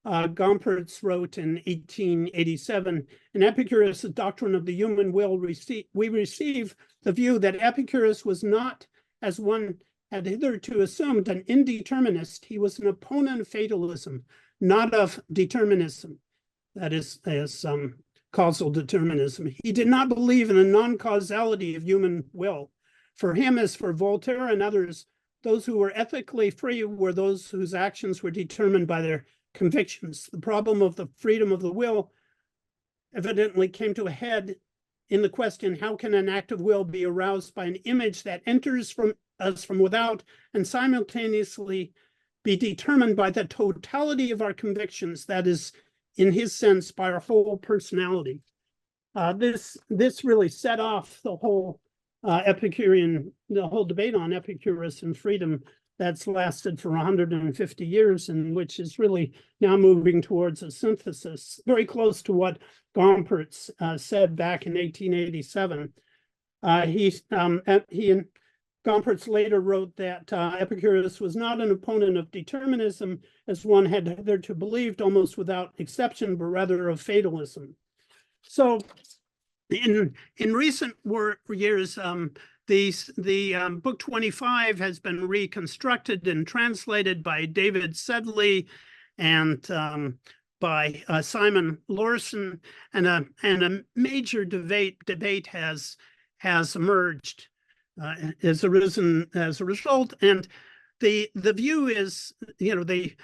Gompertz wrote in 1887, in Epicurus' doctrine of the human will, we receive the view that Epicurus was not, as one had hitherto assumed, an indeterminist. He was an opponent of fatalism, not of determinism, that is, as causal determinism. He did not believe in the non-causality of human will. For him, as for Voltaire and others, those who were ethically free were those whose actions were determined by their convictions. The problem of the freedom of the will evidently came to a head in the question, how can an act of will be aroused by an image that enters from us from without and simultaneously be determined by the totality of our convictions, that is, in his sense, by our whole personality. This really set off the whole the whole debate on Epicurus and freedom that's lasted for 150 years, and which is really now moving towards a synthesis, very close to what Gompertz said back in 1887. He and Gompertz later wrote that Epicurus was not an opponent of determinism, as one had hitherto believed almost without exception, but rather of fatalism. So in recent years, the book 25 has been reconstructed and translated by David Sedley and by Simon Lorson, and a major debate has emerged, has arisen as a result. And the view is, the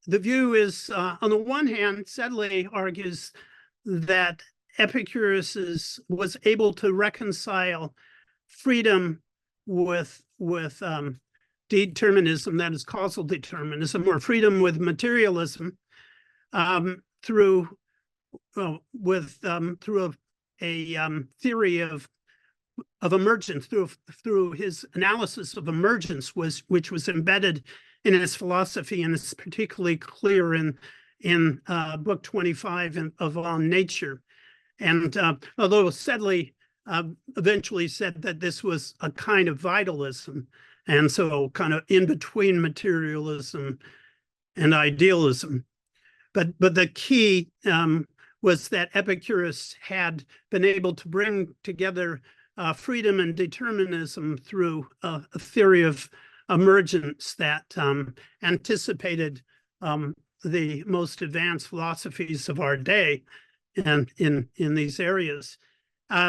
view is, on the one hand, Sedley argues that Epicurus was able to reconcile freedom with determinism, that is causal determinism, or freedom with materialism, through a theory of emergence, through his analysis of emergence, which was embedded in his philosophy, and it's particularly clear in book 25 of On Nature. And although Sedley eventually said that this was a kind of vitalism, and so kind of in between materialism and idealism, but the key was that Epicurus had been able to bring together freedom and determinism through a theory of emergence that anticipated the most advanced philosophies of our day, and in these areas.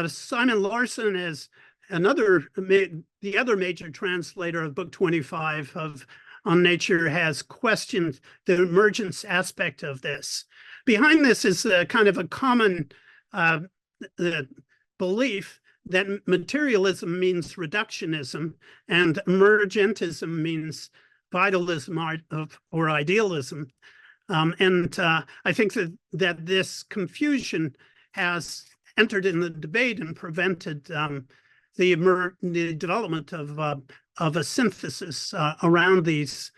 Simon Larson is the other major translator of book 25 of On Nature, has questioned the emergence aspect of this. Behind this is kind of a common belief that materialism means reductionism and emergentism means vitalism or idealism. And I think that this confusion has entered in the debate and prevented the development of a synthesis around these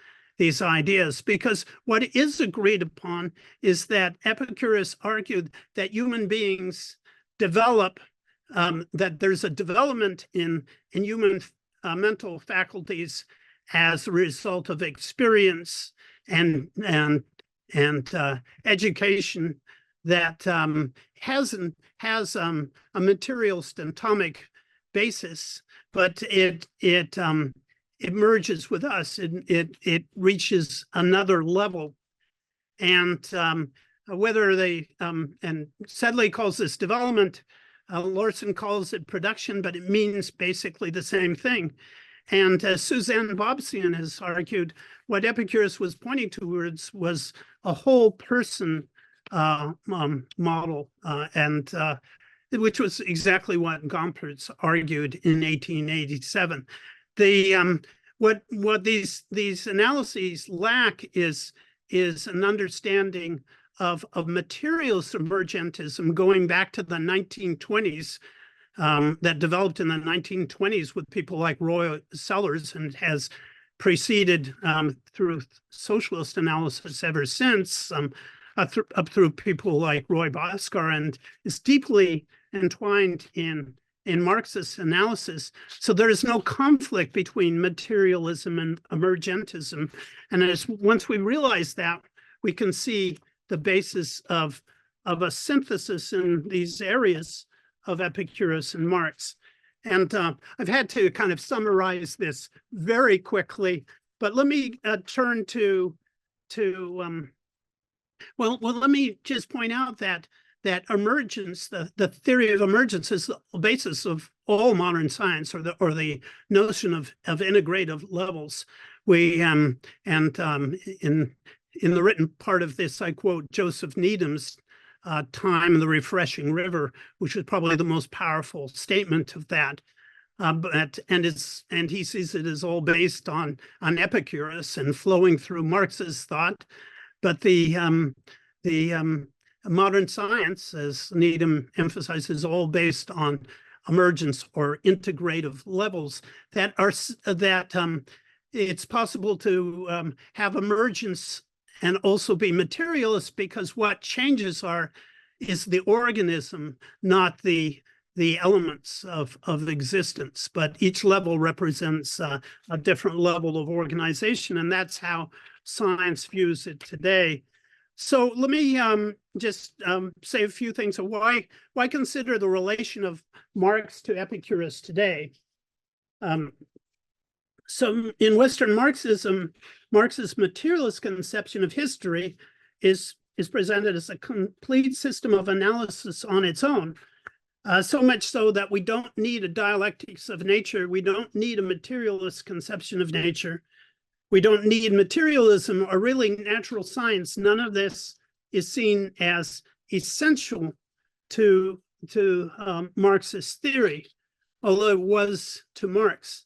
ideas. Because what is agreed upon is that Epicurus argued that human beings develop, that there's a development in human mental faculties as a result of experience and education that has a materialist atomic basis, but it merges with us. It reaches another level, and whether they and Sedley calls this development, Lawson calls it production, but it means basically the same thing. And as Suzanne Bobsian has argued, what Epicurus was pointing towards was a whole person model, which was exactly what Gompertz argued in 1887. What these analyses lack is an understanding of materials emergentism going back to the 1920s, that developed in the 1920s with people like Roy Sellers and has proceeded through socialist analysis ever since, up through people like Roy Bhaskar, and is deeply entwined in Marxist analysis. So there is no conflict between materialism and emergentism. And once we realize that, we can see the basis of a synthesis in these areas of Epicurus and Marx. And I've had to kind of summarize this very quickly, but let me turn let me just point out that emergence, the theory of emergence, is the basis of all modern science, or the notion of integrative levels. We in the written part of this, I quote Joseph Needham's Time and the Refreshing River, which is probably the most powerful statement of that. And he sees it as all based on Epicurus and flowing through Marx's thought. But the modern science, as Needham emphasizes, all based on emergence or integrative levels that it's possible to have emergence and also be materialist, because what changes is the organism, not the elements of existence. But each level represents a different level of organization, and that's how science views it today. So let me just say a few things of why consider the relation of Marx to Epicurus today. So in Western Marxism, Marx's materialist conception of history is presented as a complete system of analysis on its own. So much so that we don't need a dialectics of nature. We don't need a materialist conception of nature. We don't need materialism or really natural science. None of this is seen as essential to Marxist theory, although it was to Marx.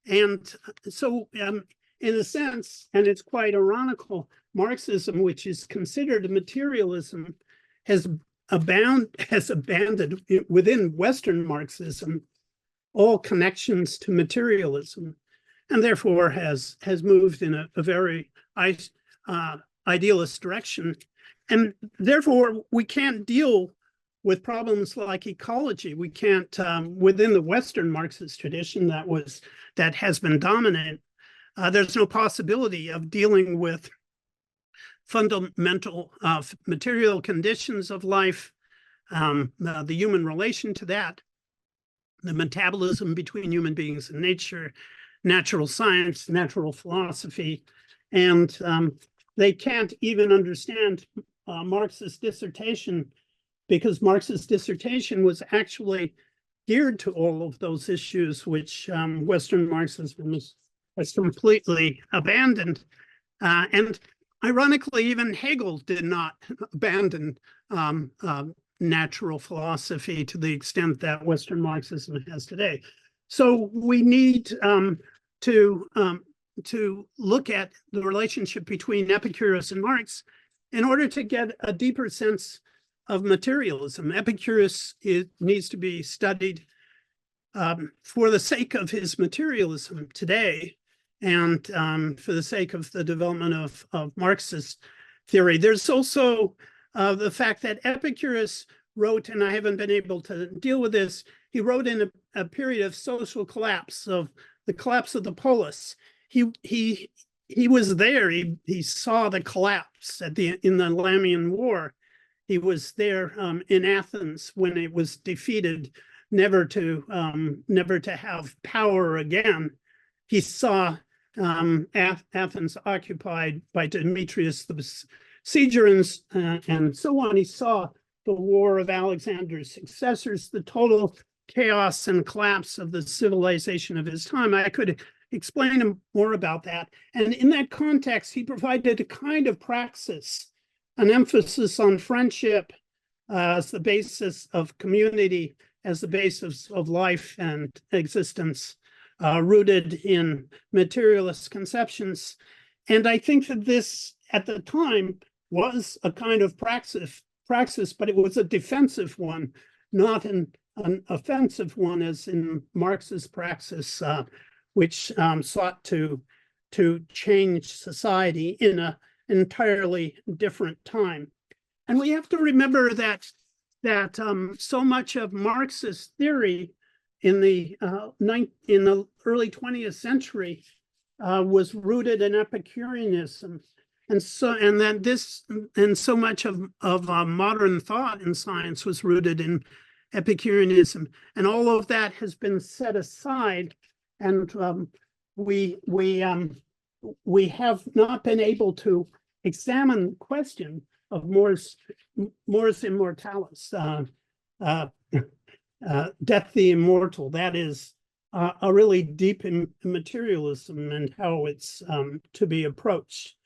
And so in a sense, and it's quite ironical, Marxism, which is considered materialism, has abandoned within Western Marxism all connections to materialism, and therefore has moved in a very idealist direction. And therefore, we can't deal with problems like ecology. We can't, within the Western Marxist tradition that has been dominant, there's no possibility of dealing with fundamental material conditions of life, the human relation to that, the metabolism between human beings and nature, natural science, natural philosophy, and they can't even understand Marx's dissertation, because Marx's dissertation was actually geared to all of those issues, which Western Marxism has completely abandoned. And ironically, even Hegel did not abandon natural philosophy to the extent that Western Marxism has today. So we need to look at the relationship between Epicurus and Marx in order to get a deeper sense of materialism. Epicurus needs to be studied for the sake of his materialism today, and for the sake of the development of Marxist theory. There's also the fact that Epicurus wrote, and I haven't been able to deal with this, he wrote in a period of social collapse, of the collapse of the polis. He was there. He saw the collapse in the Lamian War. He was there in Athens when it was defeated, never to have power again. He saw Athens occupied by Demetrius the Besigerans and so on. He saw the war of Alexander's successors, the total chaos and collapse of the civilization of his time. I could explain more about that. And in that context, he provided a kind of praxis, an emphasis on friendship as the basis of community, as the basis of life and existence, rooted in materialist conceptions. And I think that this, at the time, was a kind of praxis, but it was a defensive one, not an offensive one, as in Marx's praxis, which sought to change society in an entirely different time. And we have to remember that so much of Marxist theory in the early 20th century was rooted in Epicureanism, and so much of modern thought in science was rooted in Epicureanism, and all of that has been set aside, and we have not been able to examine the question of mors immortalis, death the immortal. That is a really deep in materialism and how it's to be approached.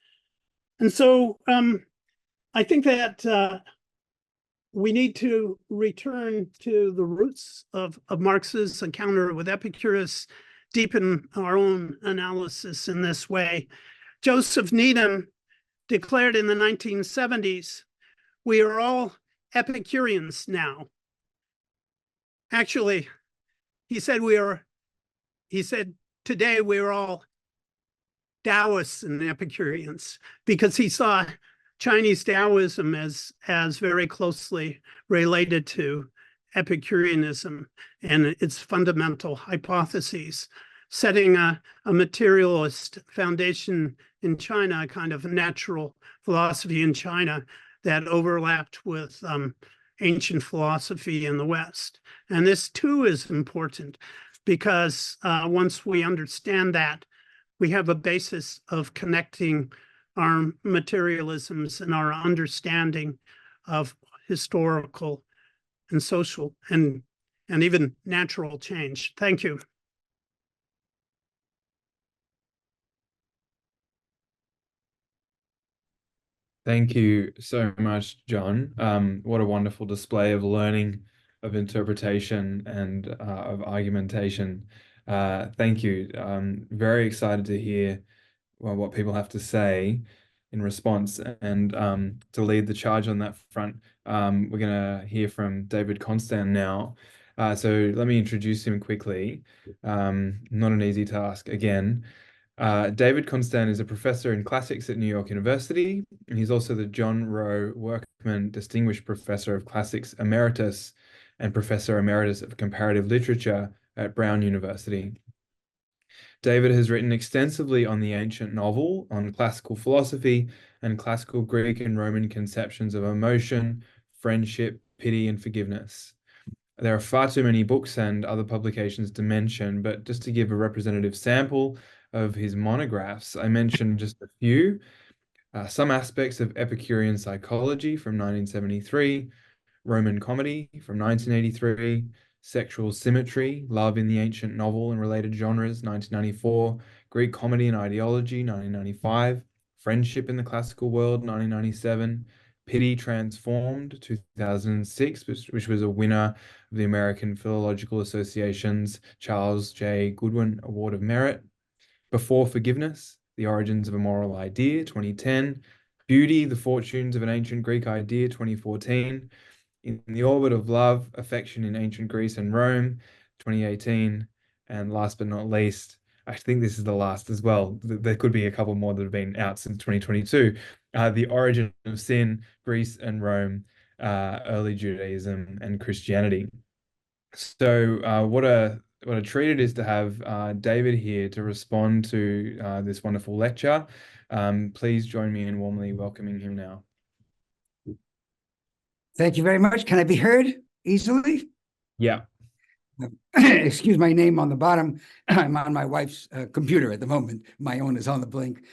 And so I think that we need to return to the roots of Marx's encounter with Epicurus, deepen our own analysis in this way. Joseph Needham declared in the 1970s, "We are all Epicureans now." Actually, he said today we are all Taoists and Epicureans, because he saw Chinese Taoism as very closely related to Epicureanism and its fundamental hypotheses, setting a materialist foundation in China, a kind of natural philosophy in China that overlapped with ancient philosophy in the West. And this too is important, because once we understand that, we have a basis of connecting our materialisms and our understanding of historical and social and even natural change. Thank you. Thank you so much, John. What a wonderful display of learning, of interpretation, and of argumentation. Thank you. Very excited to hear what people have to say in response, and to lead the charge on that front, we're going to hear from David Konstan now. So let me introduce him quickly. Not an easy task again. David Konstan is a professor in classics at New York University, and he's also the John Rowe Workman Distinguished Professor of Classics Emeritus and Professor Emeritus of Comparative Literature at Brown University. David has written extensively on the ancient novel, on classical philosophy, and classical Greek and Roman conceptions of emotion, friendship, pity, and forgiveness. There are far too many books and other publications to mention, but just to give a representative sample of his monographs, I mentioned just a few. Some aspects of Epicurean psychology from 1973, Roman comedy from 1983, sexual symmetry, love in the ancient novel and related genres, 1994, Greek comedy and ideology, 1995, friendship in the classical world, 1997, pity transformed, 2006, which was a winner of the American Philological Association's Charles J. Goodwin Award of Merit, before forgiveness, the origins of a moral idea, 2010, beauty, the fortunes of an ancient Greek idea, 2014, in the orbit of love, affection in ancient Greece and Rome, 2018. And last but not least, I think this is the last as well. There could be a couple more that have been out since 2022. The origin of sin, Greece and Rome, early Judaism and Christianity. So what a treat it is to have David here to respond to this wonderful lecture. Please join me in warmly welcoming him now. Thank you very much. Can I be heard easily? Yeah. Excuse my name on the bottom. I'm on my wife's computer at the moment. My own is on the blink.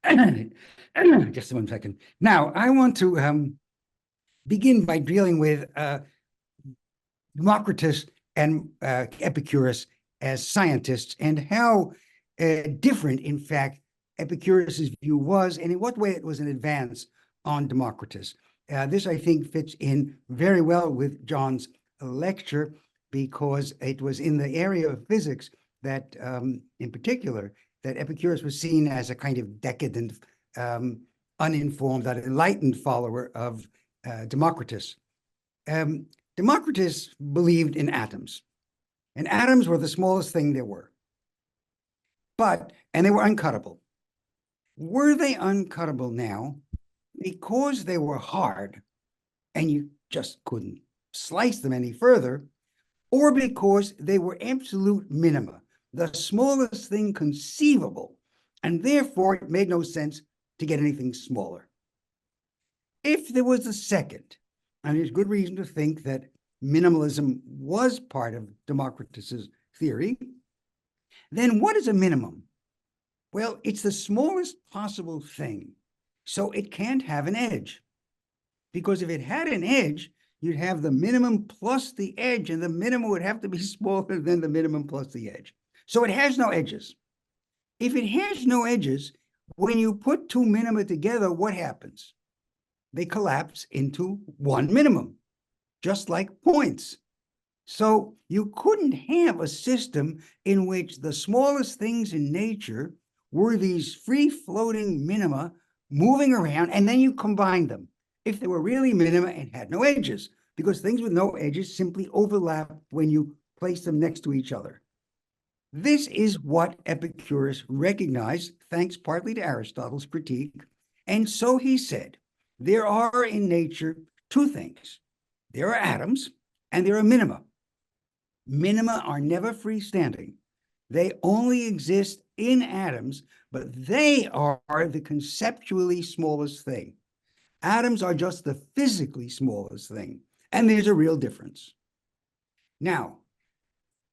Just 1 second. Now, I want to begin by dealing with Democritus and Epicurus as scientists, and how different, in fact, Epicurus's view was, and in what way it was an advance on Democritus. This, I think, fits in very well with John's lecture, because it was in the area of physics that, in particular, that Epicurus was seen as a kind of decadent, uninformed, enlightened follower of Democritus. Democritus believed in atoms, and atoms were the smallest thing there were. And they were uncuttable. Were they uncuttable now because they were hard and you just couldn't slice them any further, or because they were absolute minima, the smallest thing conceivable, and therefore it made no sense to get anything smaller? If there was a second, and there's good reason to think that minimalism was part of Democritus's theory, then what is a minimum? Well, it's the smallest possible thing, so it can't have an edge. Because if it had an edge, you'd have the minimum plus the edge, and the minimum would have to be smaller than the minimum plus the edge. So it has no edges. If it has no edges, when you put two minima together, what happens? They collapse into one minimum, just like points. So you couldn't have a system in which the smallest things in nature were these free-floating minima moving around, and then you combine them. If they were really minima and had no edges, because things with no edges simply overlap when you place them next to each other. This is what Epicurus recognized, thanks partly to Aristotle's critique. And so he said, there are in nature two things. There are atoms and there are minima. Minima are never freestanding. They only exist in atoms, but they are the conceptually smallest thing. Atoms are just the physically smallest thing, and there's a real difference. Now,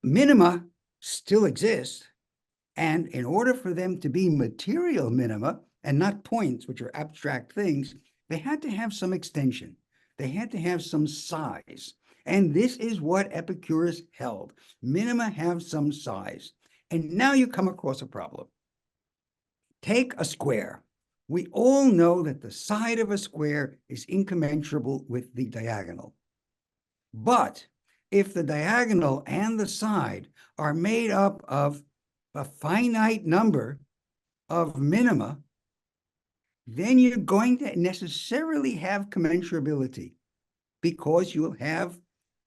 minima still exist, and in order for them to be material minima and not points, which are abstract things, they had to have some extension. They had to have some size. And this is what Epicurus held. Minima have some size. And now you come across a problem. Take a square. We all know that the side of a square is incommensurable with the diagonal. But if the diagonal and the side are made up of a finite number of minima, then you're going to necessarily have commensurability, because you'll have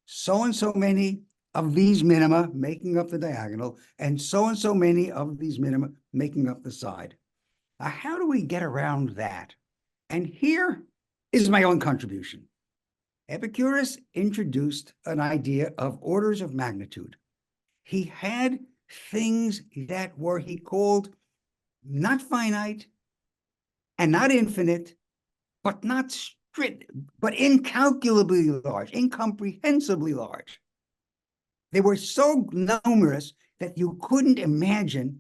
so and so many of these minima making up the diagonal, and so many of these minima making up the side. Now, how do we get around that? And here is my own contribution. Epicurus introduced an idea of orders of magnitude. He had things that were, he called, not finite and not infinite, but not strict, but incalculably large, incomprehensibly large. They were so numerous that you couldn't imagine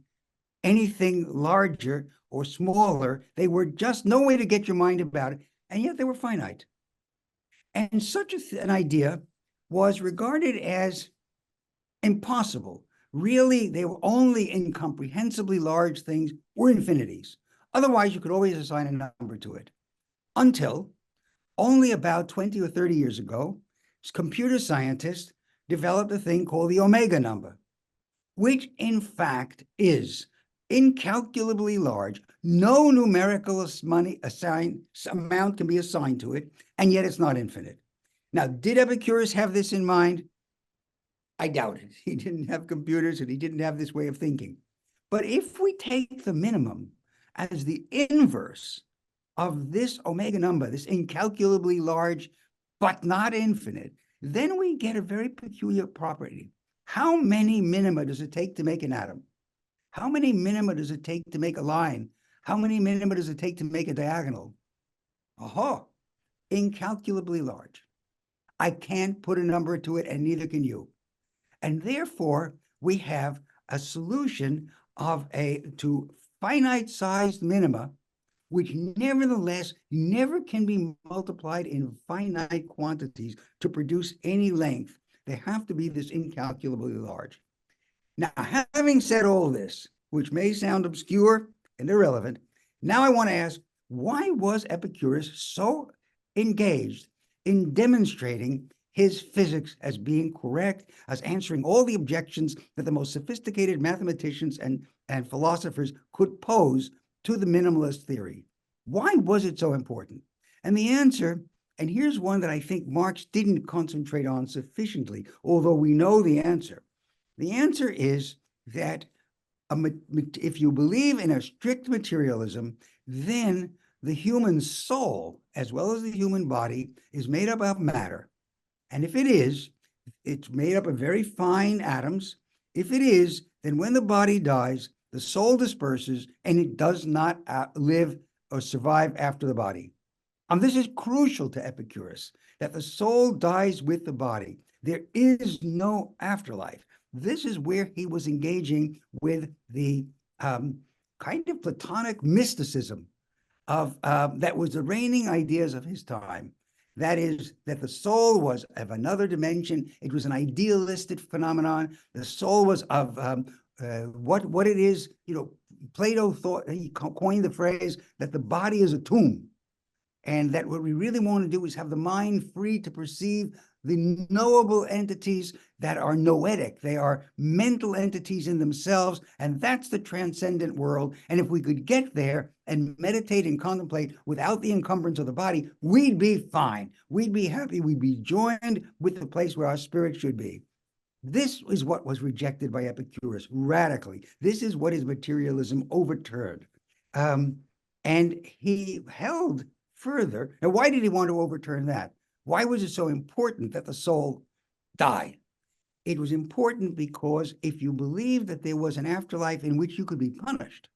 anything larger or smaller. They were just no way to get your mind about it, and yet they were finite. And such an idea was regarded as impossible. Really, they were only incomprehensibly large things or infinities. Otherwise, you could always assign a number to it. Until only about 20 or 30 years ago, computer scientists developed a thing called the omega number, which in fact is incalculably large. No numerical amount can be assigned to it, and yet it's not infinite. Now, did Epicurus have this in mind? I doubt it. He didn't have computers and he didn't have this way of thinking. But if we take the minimum as the inverse of this omega number, this incalculably large, but not infinite, then we get a very peculiar property. How many minima does it take to make an atom? How many minima does it take to make a line? How many minima does it take to make a diagonal? Aha, incalculably large. I can't put a number to it, and neither can you. And therefore, we have a solution to finite-sized minima which nevertheless never can be multiplied in finite quantities to produce any length. They have to be this incalculably large. Now, having said all this, which may sound obscure and irrelevant, now I want to ask, why was Epicurus so engaged in demonstrating his physics as being correct, as answering all the objections that the most sophisticated mathematicians and philosophers could pose to the minimalist theory? Why was it so important? And the answer, and here's one that I think Marx didn't concentrate on sufficiently, although we know the answer. The answer is that if you believe in a strict materialism, then the human soul, as well as the human body, is made up of matter. And if it is, it's made up of very fine atoms. If it is, then when the body dies, the soul disperses and it does not live or survive after the body. This is crucial to Epicurus, that the soul dies with the body. There is no afterlife. This is where he was engaging with the kind of Platonic mysticism of that was the reigning ideas of his time. That is, that the soul was of another dimension. It was an idealistic phenomenon. The soul was of what it is. You know, Plato thought, he coined the phrase that the body is a tomb, and that what we really want to do is have the mind free to perceive the knowable entities that are noetic. They are mental entities in themselves, and that's the transcendent world. And if we could get there and meditate and contemplate without the encumbrance of the body, we'd be fine. We'd be happy. We'd be joined with the place where our spirit should be. This is what was rejected by Epicurus radically. This is what his materialism overturned. And he held further. Now, why did he want to overturn that? Why was it so important that the soul died? It was important because if you believed that there was an afterlife in which you could be punished,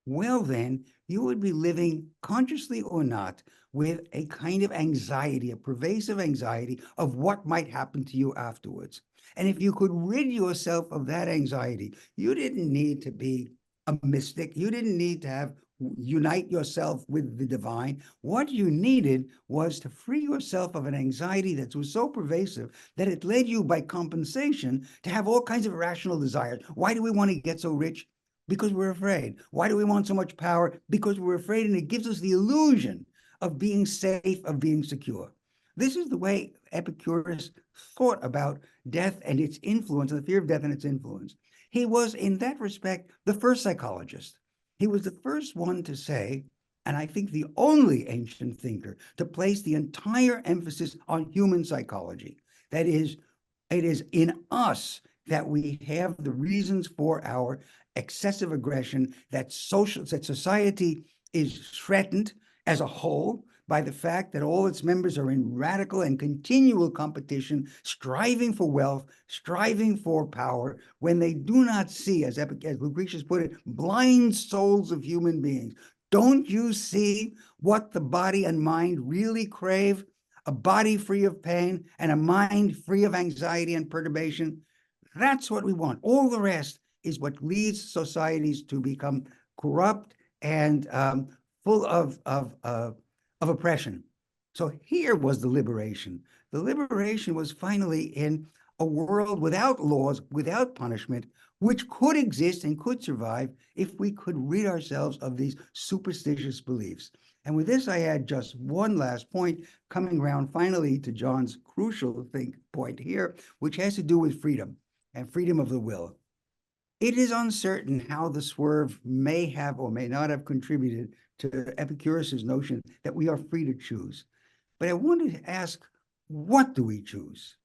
well, then you would be living, consciously or not, with a kind of anxiety, a pervasive anxiety of what might happen to you afterwards. And if you could rid yourself of that anxiety, you didn't need to be a mystic. You didn't need to unite yourself with the divine. What you needed was to free yourself of an anxiety that was so pervasive that it led you by compensation to have all kinds of irrational desires. Why do we want to get so rich? Because we're afraid. Why do we want so much power? Because we're afraid, and it gives us the illusion of being safe, of being secure. This is the way Epicurus thought about death and its influence, and the fear of death and its influence. He was, in that respect, the first psychologist. He was the first one to say, and I think the only ancient thinker to place the entire emphasis on human psychology. That is, it is in us that we have the reasons for our excessive aggression, that society is threatened as a whole by the fact that all its members are in radical and continual competition, striving for wealth, striving for power, when they do not see, as Lucretius put it, blind souls of human beings. Don't you see what the body and mind really crave? A body free of pain and a mind free of anxiety and perturbation. That's what we want. All the rest is what leads societies to become corrupt and full of oppression. So here was the liberation. The liberation was finally in a world without laws, without punishment, which could exist and could survive if we could rid ourselves of these superstitious beliefs. And with this, I add just one last point, coming around finally to John's crucial point here, which has to do with freedom and freedom of the will. It is uncertain how the swerve may have or may not have contributed to Epicurus's notion that we are free to choose. But I wanted to ask, what do we choose?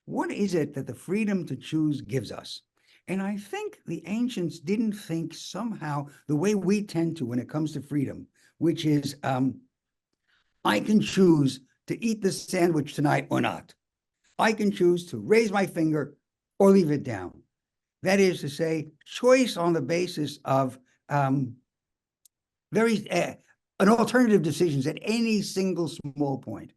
What is it that the freedom to choose gives us? And I think the ancients didn't think somehow the way we tend to when it comes to freedom, which is, I can choose to eat this sandwich tonight or not. I can choose to raise my finger or leave it down. That is to say, choice on the basis of an alternative decisions at any single small point.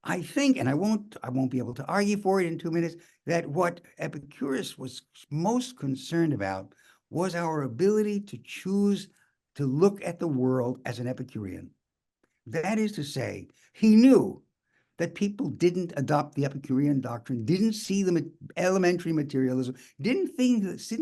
I think, and I won't be able to argue for it in 2 minutes, that what Epicurus was most concerned about was our ability to choose to look at the world as an Epicurean. That is to say, he knew that people didn't adopt the Epicurean doctrine, didn't see the elementary materialism, didn't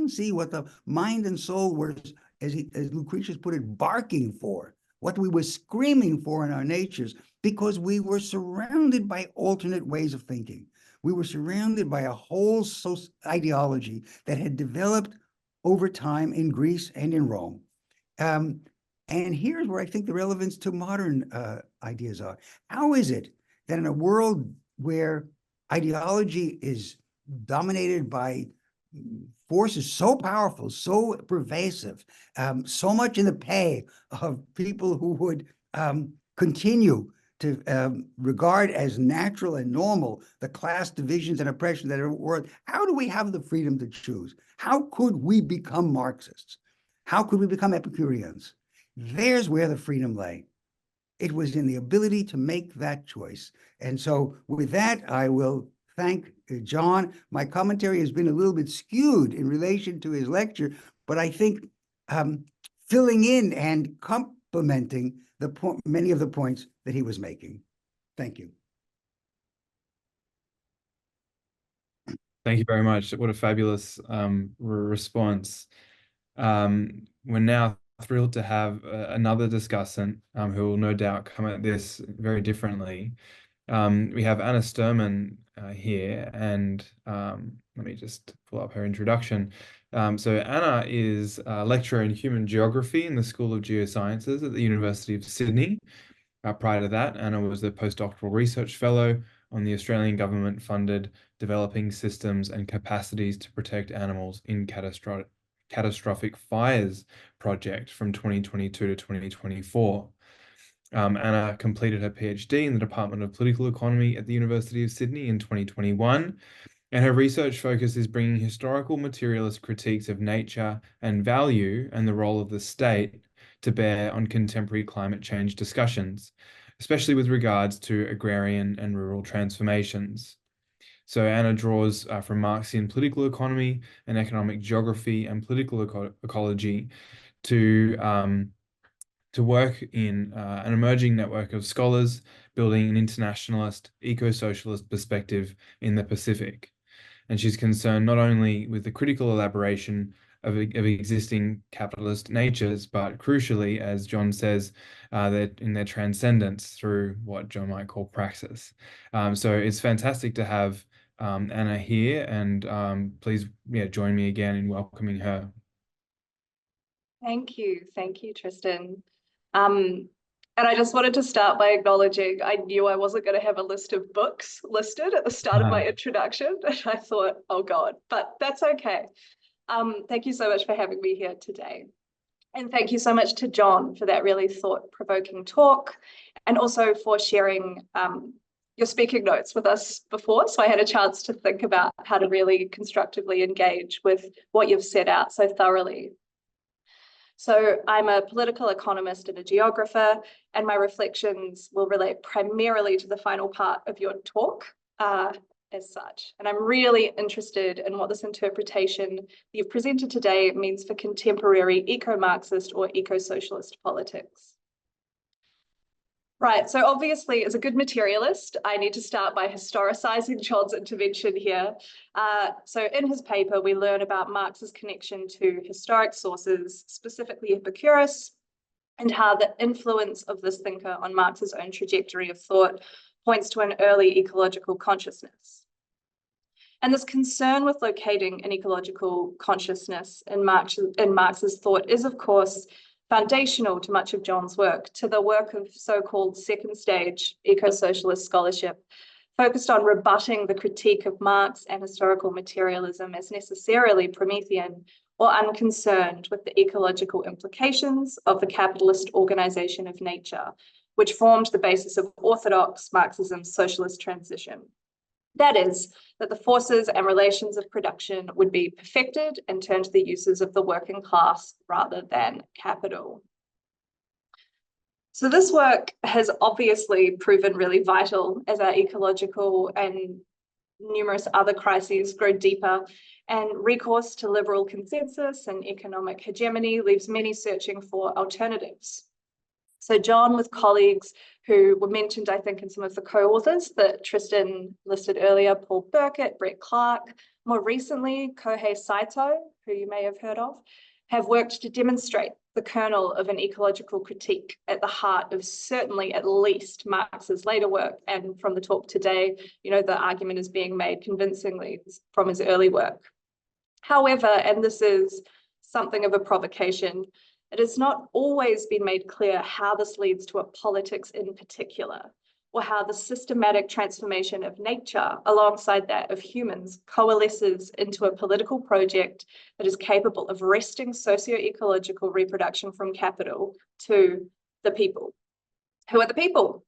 see what the mind and soul were, as Lucretius put it, barking for, what we were screaming for in our natures, because we were surrounded by alternate ways of thinking. We were surrounded by a whole ideology that had developed over time in Greece and in Rome. And here's where I think the relevance to modern ideas are. How is it that in a world where ideology is dominated by forces so powerful, so pervasive, so much in the pay of people who would continue to regard as natural and normal the class divisions and oppression that are in the world, how do we have the freedom to choose? How could we become Marxists? How could we become Epicureans? There's where the freedom lay. It was in the ability to make that choice. And so with that, I will thank John. My commentary has been a little bit skewed in relation to his lecture, but I think filling in and complementing many of the points that he was making. Thank you. Thank you very much. What a fabulous response. We're now thrilled to have another discussant who will no doubt come at this very differently. We have Anna Sturman here, and let me just pull up her introduction. So Anna is a lecturer in human geography in the School of Geosciences at the University of Sydney. Prior to that, Anna was a postdoctoral research fellow on the Australian government-funded Developing Systems and Capacities to Protect Animals in Catastrophic Fires project from 2022 to 2024. Anna completed her PhD in the Department of Political Economy at the University of Sydney in 2021, and her research focus is bringing historical materialist critiques of nature and value and the role of the state to bear on contemporary climate change discussions, especially with regards to agrarian and rural transformations. So Anna draws from Marxian political economy and economic geography and political ecology to work in an emerging network of scholars building an internationalist, eco-socialist perspective in the Pacific. And she's concerned not only with the critical elaboration of existing capitalist natures, but crucially, as John says, that in their transcendence through what John might call praxis. So it's fantastic to have Anna here, and please join me again in welcoming her. Thank you, Tristan. And I just wanted to start by acknowledging I knew I wasn't going to have a list of books listed at the start of my introduction, and I thought, oh God, but that's okay. Thank you so much for having me here today. And thank you so much to John for that really thought-provoking talk, and also for sharing your speaking notes with us before, so I had a chance to think about how to really constructively engage with what you've set out so thoroughly. So I'm a political economist and a geographer, and my reflections will relate primarily to the final part of your talk as such. And I'm really interested in what this interpretation you've presented today means for contemporary eco-Marxist or eco-socialist politics. Right, so obviously as a good materialist, I need to start by historicizing John's intervention here. So in his paper, we learn about Marx's connection to historic sources, specifically Epicurus, and how the influence of this thinker on Marx's own trajectory of thought points to an early ecological consciousness. And this concern with locating an ecological consciousness in Marx's thought is, of course, foundational to much of John's work, to the work of so-called second stage eco-socialist scholarship, focused on rebutting the critique of Marx and historical materialism as necessarily Promethean or unconcerned with the ecological implications of the capitalist organization of nature, which formed the basis of orthodox Marxism's socialist transition. That is, that the forces and relations of production would be perfected and turned to the uses of the working class rather than capital. So this work has obviously proven really vital as our ecological and numerous other crises grow deeper, and recourse to liberal consensus and economic hegemony leaves many searching for alternatives. So John, with colleagues who were mentioned, I think, in some of the co-authors that Tristan listed earlier, Paul Burkett, Brett Clark, more recently, Kohei Saito, who you may have heard of, have worked to demonstrate the kernel of an ecological critique at the heart of certainly at least Marx's later work. And from the talk today, you know, the argument is being made convincingly from his early work. However, and this is something of a provocation, it has not always been made clear how this leads to a politics in particular, or how the systematic transformation of nature alongside that of humans coalesces into a political project that is capable of wresting socio-ecological reproduction from capital to the people. Who are the people?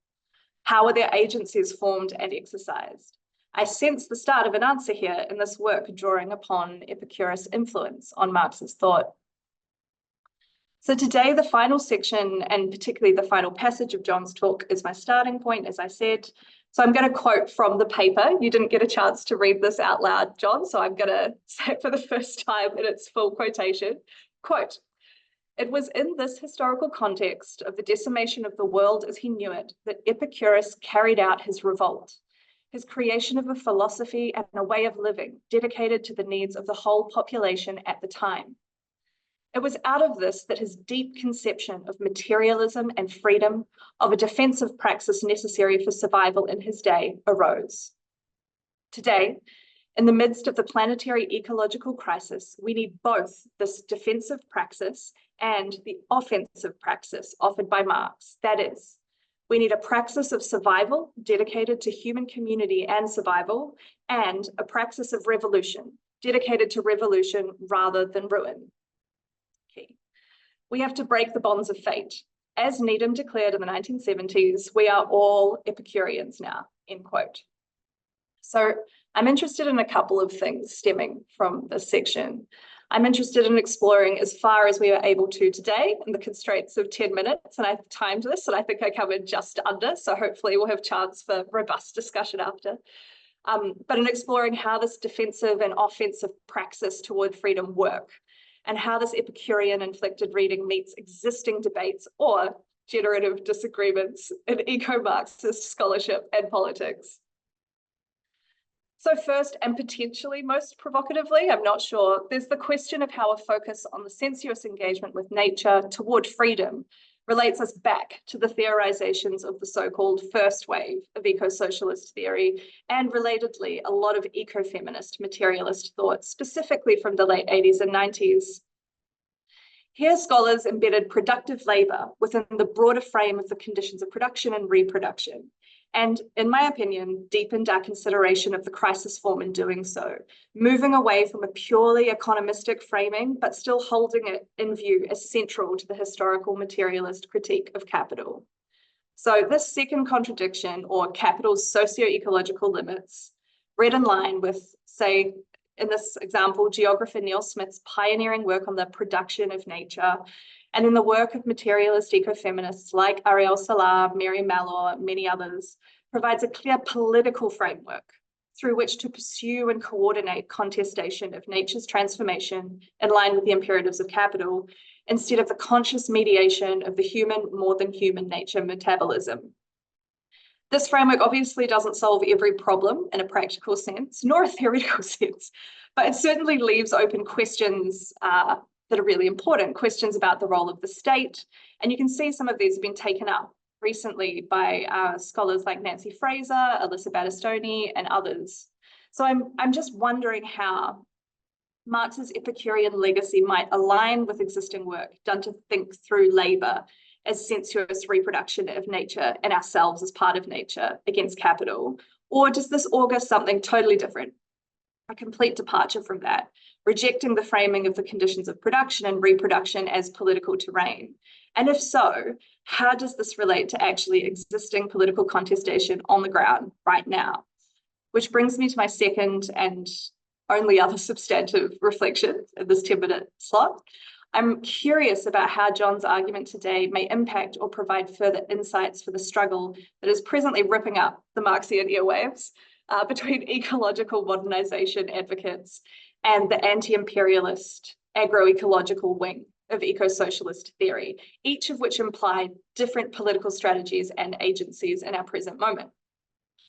How are their agencies formed and exercised? I sense the start of an answer here in this work drawing upon Epicurus' influence on Marx's thought. So today, the final section, and particularly the final passage of John's talk, is my starting point, as I said. So I'm going to quote from the paper. You didn't get a chance to read this out loud, John, so I'm going to say it for the first time in its full quotation. Quote, "It was in this historical context of the decimation of the world as he knew it that Epicurus carried out his revolt, his creation of a philosophy and a way of living dedicated to the needs of the whole population at the time. It was out of this that his deep conception of materialism and freedom, of a defensive praxis necessary for survival in his day, arose. Today, in the midst of the planetary ecological crisis, we need both this defensive praxis and the offensive praxis offered by Marx. That is, we need a praxis of survival dedicated to human community and survival, and a praxis of revolution dedicated to revolution rather than ruin. We have to break the bonds of fate. As Needham declared in the 1970s, we are all Epicureans now," end quote. So I'm interested in a couple of things stemming from this section. I'm interested in exploring as far as we are able to today in the constraints of 10 minutes, and I've timed this, and I think I covered just under, so hopefully we'll have chance for robust discussion after. But in exploring how this defensive and offensive praxis toward freedom work, and how this Epicurean inflected reading meets existing debates or generative disagreements in eco-Marxist scholarship and politics. So first, and potentially most provocatively, I'm not sure, there's the question of how a focus on the sensuous engagement with nature toward freedom relates us back to the theorizations of the so-called first wave of eco-socialist theory, and relatedly, a lot of eco-feminist materialist thought, specifically from the late 80s and 90s. Here, scholars embedded productive labor within the broader frame of the conditions of production and reproduction, and, in my opinion, deepened our consideration of the crisis form in doing so, moving away from a purely economistic framing, but still holding it in view as central to the historical materialist critique of capital. So this second contradiction, or capital's socio-ecological limits, read in line with, say, in this example, geographer Neil Smith's pioneering work on the production of nature, and in the work of materialist ecofeminists like Ariel Salar, Mary Mallow, many others, provides a clear political framework through which to pursue and coordinate contestation of nature's transformation in line with the imperatives of capital, instead of the conscious mediation of the human more than human nature metabolism. This framework obviously doesn't solve every problem in a practical sense, nor a theoretical sense, but it certainly leaves open questions that are really important, questions about the role of the state. And you can see some of these have been taken up recently by scholars like Nancy Fraser, Alyssa Battistoni, and others. So I'm just wondering how Marx's Epicurean legacy might align with existing work done to think through labor as sensuous reproduction of nature and ourselves as part of nature against capital? Or does this augur something totally different, a complete departure from that, rejecting the framing of the conditions of production and reproduction as political terrain? And if so, how does this relate to actually existing political contestation on the ground right now? Which brings me to my second and only other substantive reflection in this 10-minute slot. I'm curious about how John's argument today may impact or provide further insights for the struggle that is presently ripping up the Marxian airwaves between ecological modernization advocates and the anti-imperialist agroecological wing of eco-socialist theory, each of which imply different political strategies and agencies in our present moment.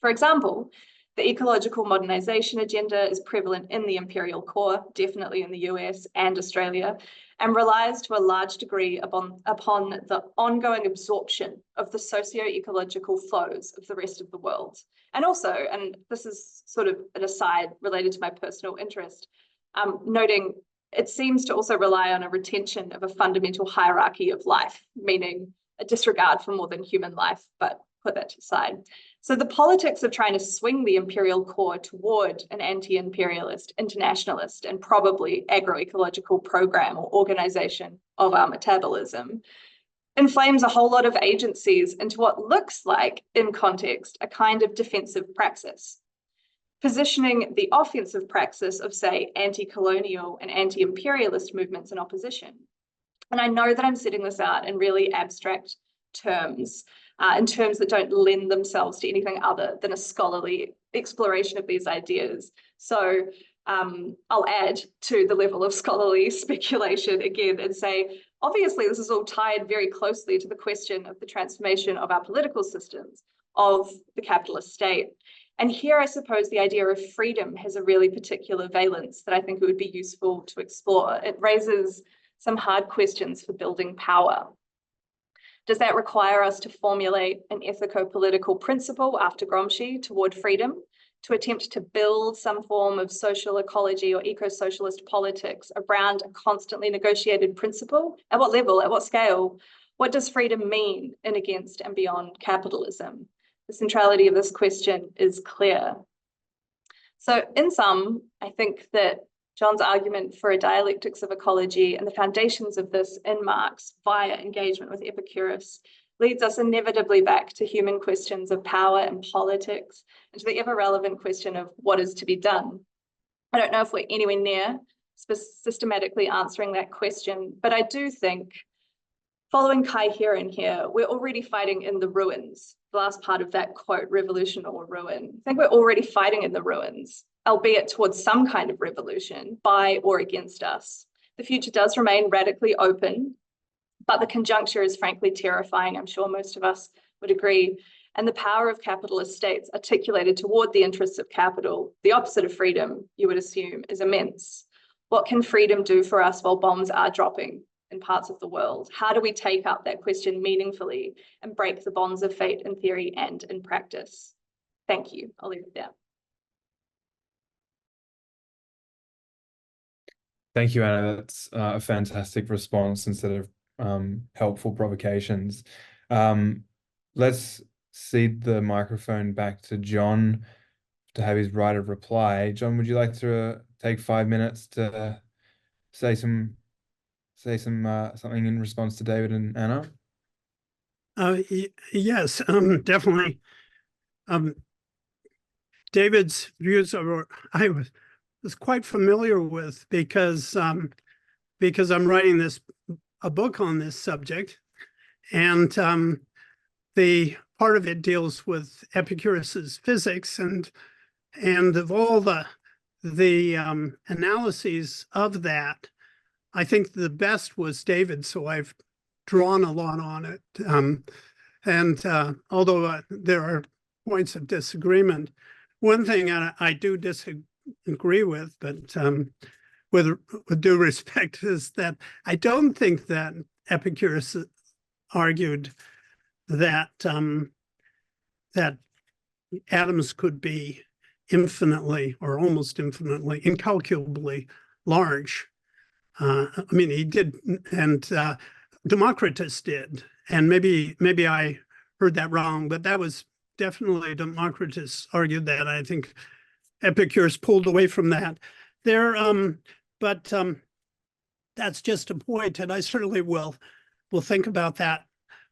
For example, the ecological modernization agenda is prevalent in the imperial core, definitely in the US and Australia, and relies to a large degree upon the ongoing absorption of the socio-ecological flows of the rest of the world. And also, and this is sort of an aside related to my personal interest, noting it seems to also rely on a retention of a fundamental hierarchy of life, meaning a disregard for more than human life, but put that to the side. So the politics of trying to swing the imperial core toward an anti-imperialist, internationalist, and probably agroecological program or organization of our metabolism inflames a whole lot of agencies into what looks like, in context, a kind of defensive praxis, positioning the offensive praxis of, say, anti-colonial and anti-imperialist movements in opposition. And I know that I'm setting this out in really abstract terms, in terms that don't lend themselves to anything other than a scholarly exploration of these ideas. So I'll add to the level of scholarly speculation again and say, obviously, this is all tied very closely to the question of the transformation of our political systems, of the capitalist state. And here, I suppose the idea of freedom has a really particular valence that I think it would be useful to explore. It raises some hard questions for building power. Does that require us to formulate an ethico-political principle after Gramsci toward freedom, to attempt to build some form of social ecology or eco-socialist politics around a constantly negotiated principle? At what level, at what scale? What does freedom mean in, against, and beyond capitalism? The centrality of this question is clear. So in sum, I think that John's argument for a dialectics of ecology and the foundations of this in Marx via engagement with Epicurus leads us inevitably back to human questions of power and politics and to the ever-relevant question of what is to be done. I don't know if we're anywhere near systematically answering that question, but I do think, following Kai Heron here, we're already fighting in the ruins. The last part of that quote, revolution or ruin. I think we're already fighting in the ruins, albeit towards some kind of revolution by or against us. The future does remain radically open, but the conjuncture is frankly terrifying. I'm sure most of us would agree. And the power of capitalist states articulated toward the interests of capital, the opposite of freedom, you would assume, is immense. What can freedom do for us while bombs are dropping in parts of the world? How do we take up that question meaningfully and break the bonds of fate in theory and in practice? Thank you. I'll leave it there. Thank you, Anna. That's a fantastic response instead of helpful provocations. Let's cede the microphone back to John to have his right of reply. John, would you like to take 5 minutes to say something in response to David and Anna? Yes, definitely. David's views I was quite familiar with because I'm writing a book on this subject, and the part of it deals with Epicurus's physics, and of all the analyses of that, I think the best was David, so I've drawn a lot on it. And although there are points of disagreement, one thing I do disagree with, but with due respect, is that I don't think that Epicurus argued that that atoms could be infinitely or almost infinitely, incalculably large. I mean, he did, and Democritus did, and maybe I heard that wrong, but that was definitely Democritus argued that. I think Epicurus pulled away from that there, but that's just a point, and I certainly will think about that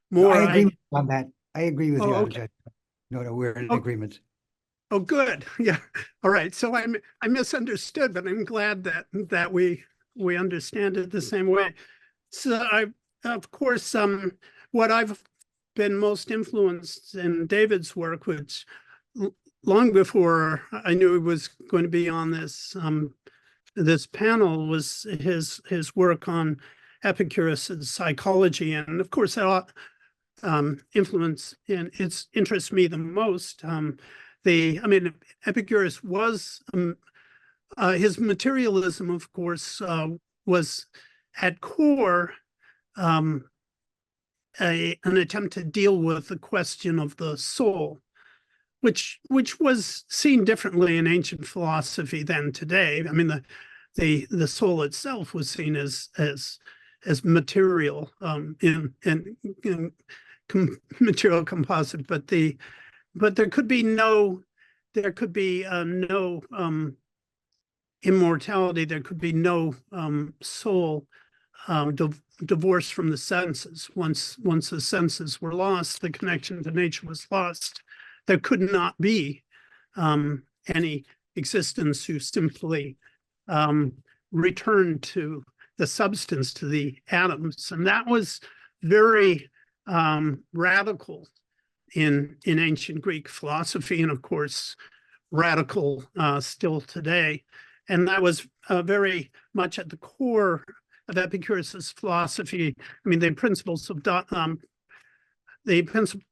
more. I agree on that. I agree with you, okay. No, we're in agreement. Oh, good. Yeah. All right. So I misunderstood, but I'm glad that we understand it the same way. So of course, what I've been most influenced in David's work, which long before I knew he was going to be on this panel, was his work on Epicurus' psychology, and of course that influence and it's interests me the most. Epicurus was his materialism, of course, was at core an attempt to deal with the question of the soul, which was seen differently in ancient philosophy than today. I mean, the soul itself was seen as material in material composite, but there could be no immortality. There could be no soul divorced from the senses. Once the senses were lost, the connection to nature was lost. There could not be any existence who simply returned to the substance, to the atoms, and that was very radical in ancient Greek philosophy, and of course radical still today. And that was very much at the core of Epicurus's philosophy. I mean, the principles of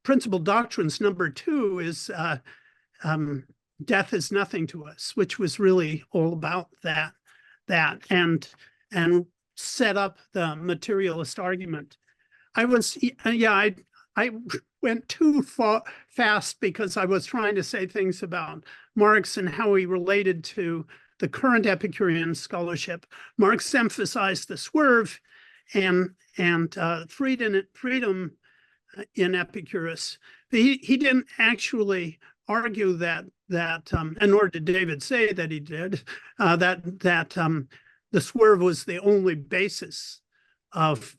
principal doctrines number 2 is death is nothing to us, which was really all about that and set up the materialist argument. I went too fast because I was trying to say things about Marx and how he related to the current Epicurean scholarship. Marx emphasized the swerve and freedom in Epicurus. He didn't actually argue that and nor did David say that he did, that the swerve was the only basis of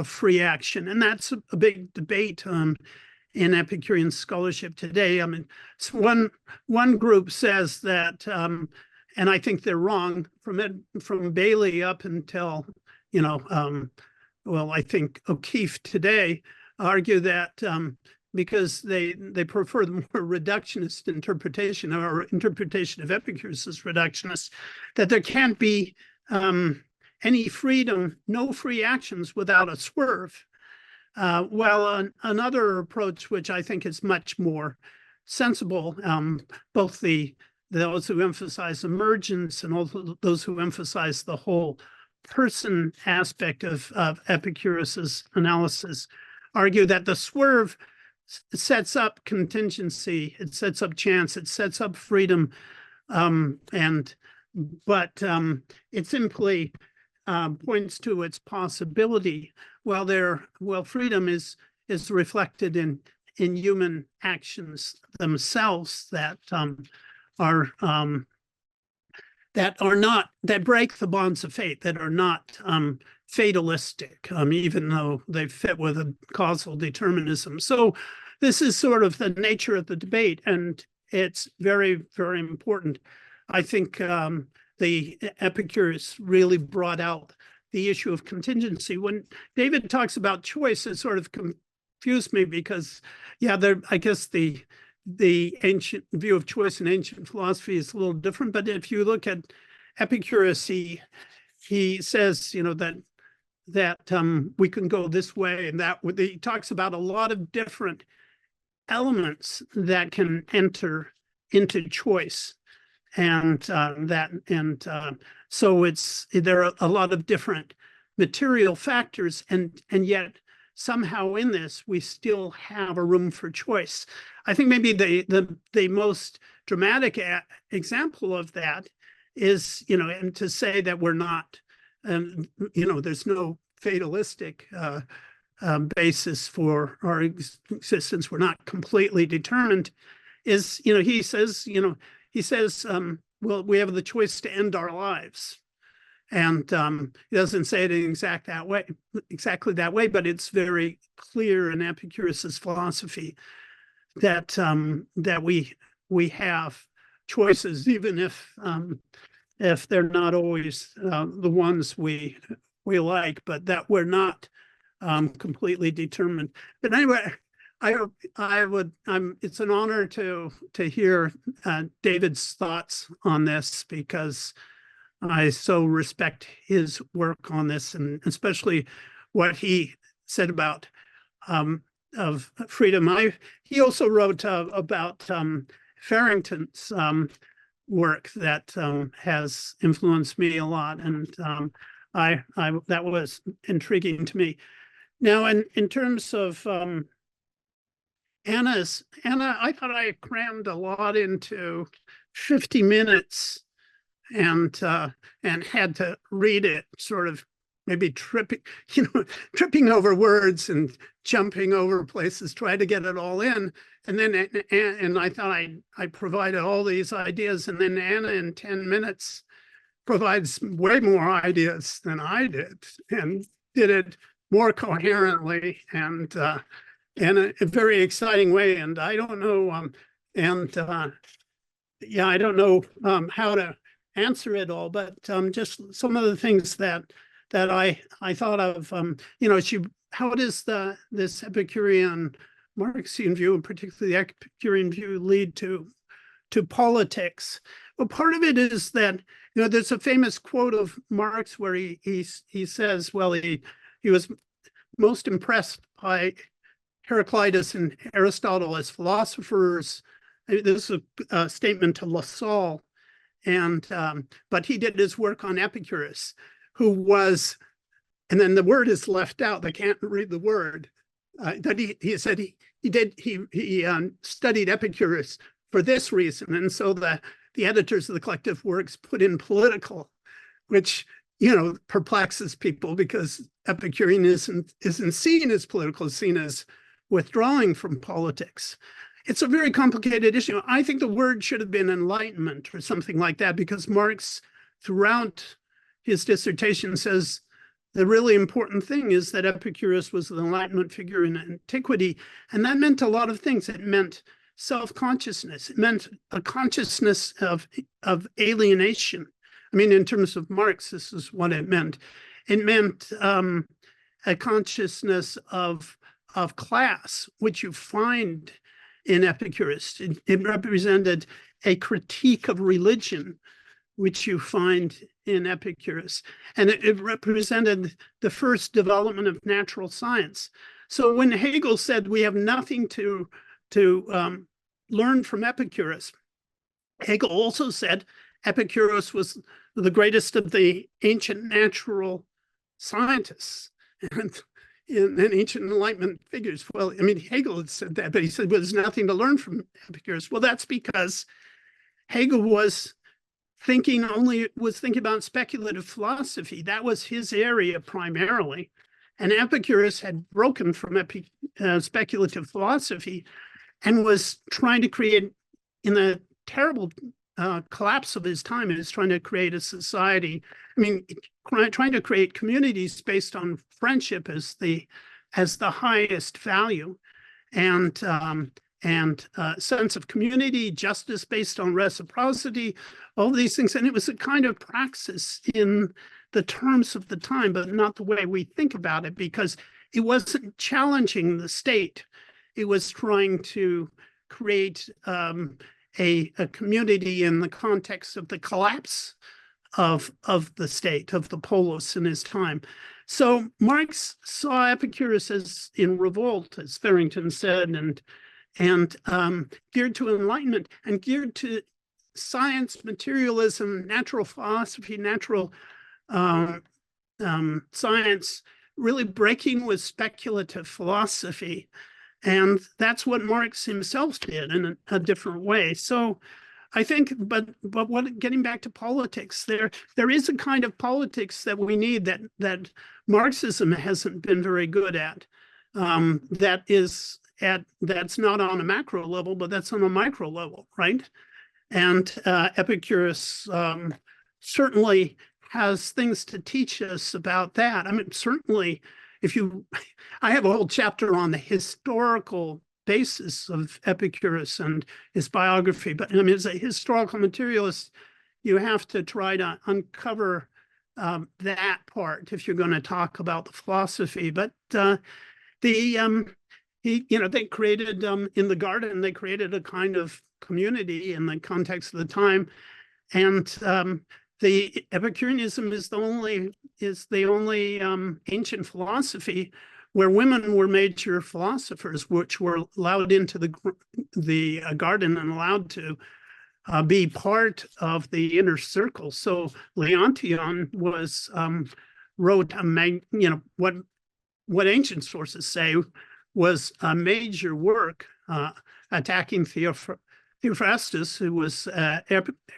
free action. And that's a big debate in Epicurean scholarship today. I mean, one group says that, and I think they're wrong, from Bailey up until, I think O'Keefe today argue that because they prefer the more reductionist interpretation, or interpretation of Epicurus as reductionist, that there can't be any freedom, no free actions without a swerve. Another approach, which I think is much more sensible, both those who emphasize emergence and also those who emphasize the whole person aspect of Epicurus's analysis, argue that the swerve sets up contingency, it sets up chance, it sets up freedom, but it simply points to its possibility. While freedom is reflected in human actions themselves that break the bonds of fate, that are not fatalistic, even though they fit with a causal determinism. So this is sort of the nature of the debate, and it's very, very important. I think the Epicurus really brought out the issue of contingency. When David talks about choice, it sort of confused me because, I guess the ancient view of choice in ancient philosophy is a little different. But if you look at Epicurus, he says, that we can go this way and that. He talks about a lot of different elements that can enter into choice, and so there are a lot of different material factors, and yet somehow in this we still have a room for choice. I think maybe the most dramatic example of that is, and to say that we're not, there's no fatalistic basis for our existence, we're not completely determined, is, he says, well, we have the choice to end our lives. And he doesn't say it in exactly that way, but it's very clear in Epicurus's philosophy that we have choices, even if they're not always the ones we like, but that we're not completely determined. But anyway, It's an honor to hear David's thoughts on this, because I so respect his work on this, and especially what he said about of freedom. He also wrote about Farrington's work that has influenced me a lot, and that was intriguing to me. Now, in terms of Anna, I thought I crammed a lot into 50 minutes and had to read it sort of maybe tripping over words and jumping over places, try to get it all in. And then and I thought I provided all these ideas, and then Anna in 10 minutes provides way more ideas than I did, and did it more coherently and in a very exciting way. And I don't know, yeah, I don't know how to answer it all, but just some of the things that I thought of. How does this Epicurean Marxian view, and particularly the Epicurean view, lead to politics? Well, part of it is that there's a famous quote of Marx where he says, well, he was most impressed by Heraclitus and Aristotle as philosophers. This is a statement to Lassalle, but he did his work on Epicurus, who was, and then the word is left out. They can't read the word. That he said he studied Epicurus for this reason, and so the editors of the collective works put in political, which perplexes people, because Epicureanism isn't seen as political, it's seen as withdrawing from politics. It's a very complicated issue. I think the word should have been enlightenment or something like that, because Marx, throughout his dissertation, says the really important thing is that Epicurus was the Enlightenment figure in antiquity, and that meant a lot of things. It meant self-consciousness. It meant a consciousness of alienation. I mean, in terms of Marx, this is what it meant. It meant a consciousness of class, which you find in Epicurus. It represented a critique of religion, which you find in Epicurus. And it represented the first development of natural science. So when Hegel said we have nothing to learn from Epicurus, Hegel also said Epicurus was the greatest of the ancient natural scientists and ancient Enlightenment figures. Well, I mean, Hegel had said that, but he said, well, there's nothing to learn from Epicurus. Well, that's because Hegel was thinking about speculative philosophy. That was his area primarily. And Epicurus had broken from speculative philosophy and was trying to create, in the terrible collapse of his time, he was trying to create a society. I mean, trying to create communities based on friendship as the highest value, and sense of community, justice based on reciprocity, all these things. And it was a kind of praxis in the terms of the time, but not the way we think about it, because it wasn't challenging the state. It was trying to create a community in the context of the collapse of the state, of the polis in his time. So Marx saw Epicurus as in revolt, as Farrington said, and geared to enlightenment and geared to science, materialism, natural philosophy, natural science, really breaking with speculative philosophy. And that's what Marx himself did in a different way. So I think, but getting back to politics, there is a kind of politics that we need that Marxism hasn't been very good at. That's not on a macro level, but that's on a micro level, right? And Epicurus certainly has things to teach us about that. I mean, certainly, I have a whole chapter on the historical basis of Epicurus and his biography, but I mean, as a historical materialist, you have to try to uncover that part if you're going to talk about the philosophy. But they created in the garden, they created a kind of community in the context of the time. And the Epicureanism is the only ancient philosophy where women were major philosophers, which were allowed into the garden and allowed to be part of the inner circle. So Leontion was wrote what ancient sources say was a major work attacking Theophrastus, who was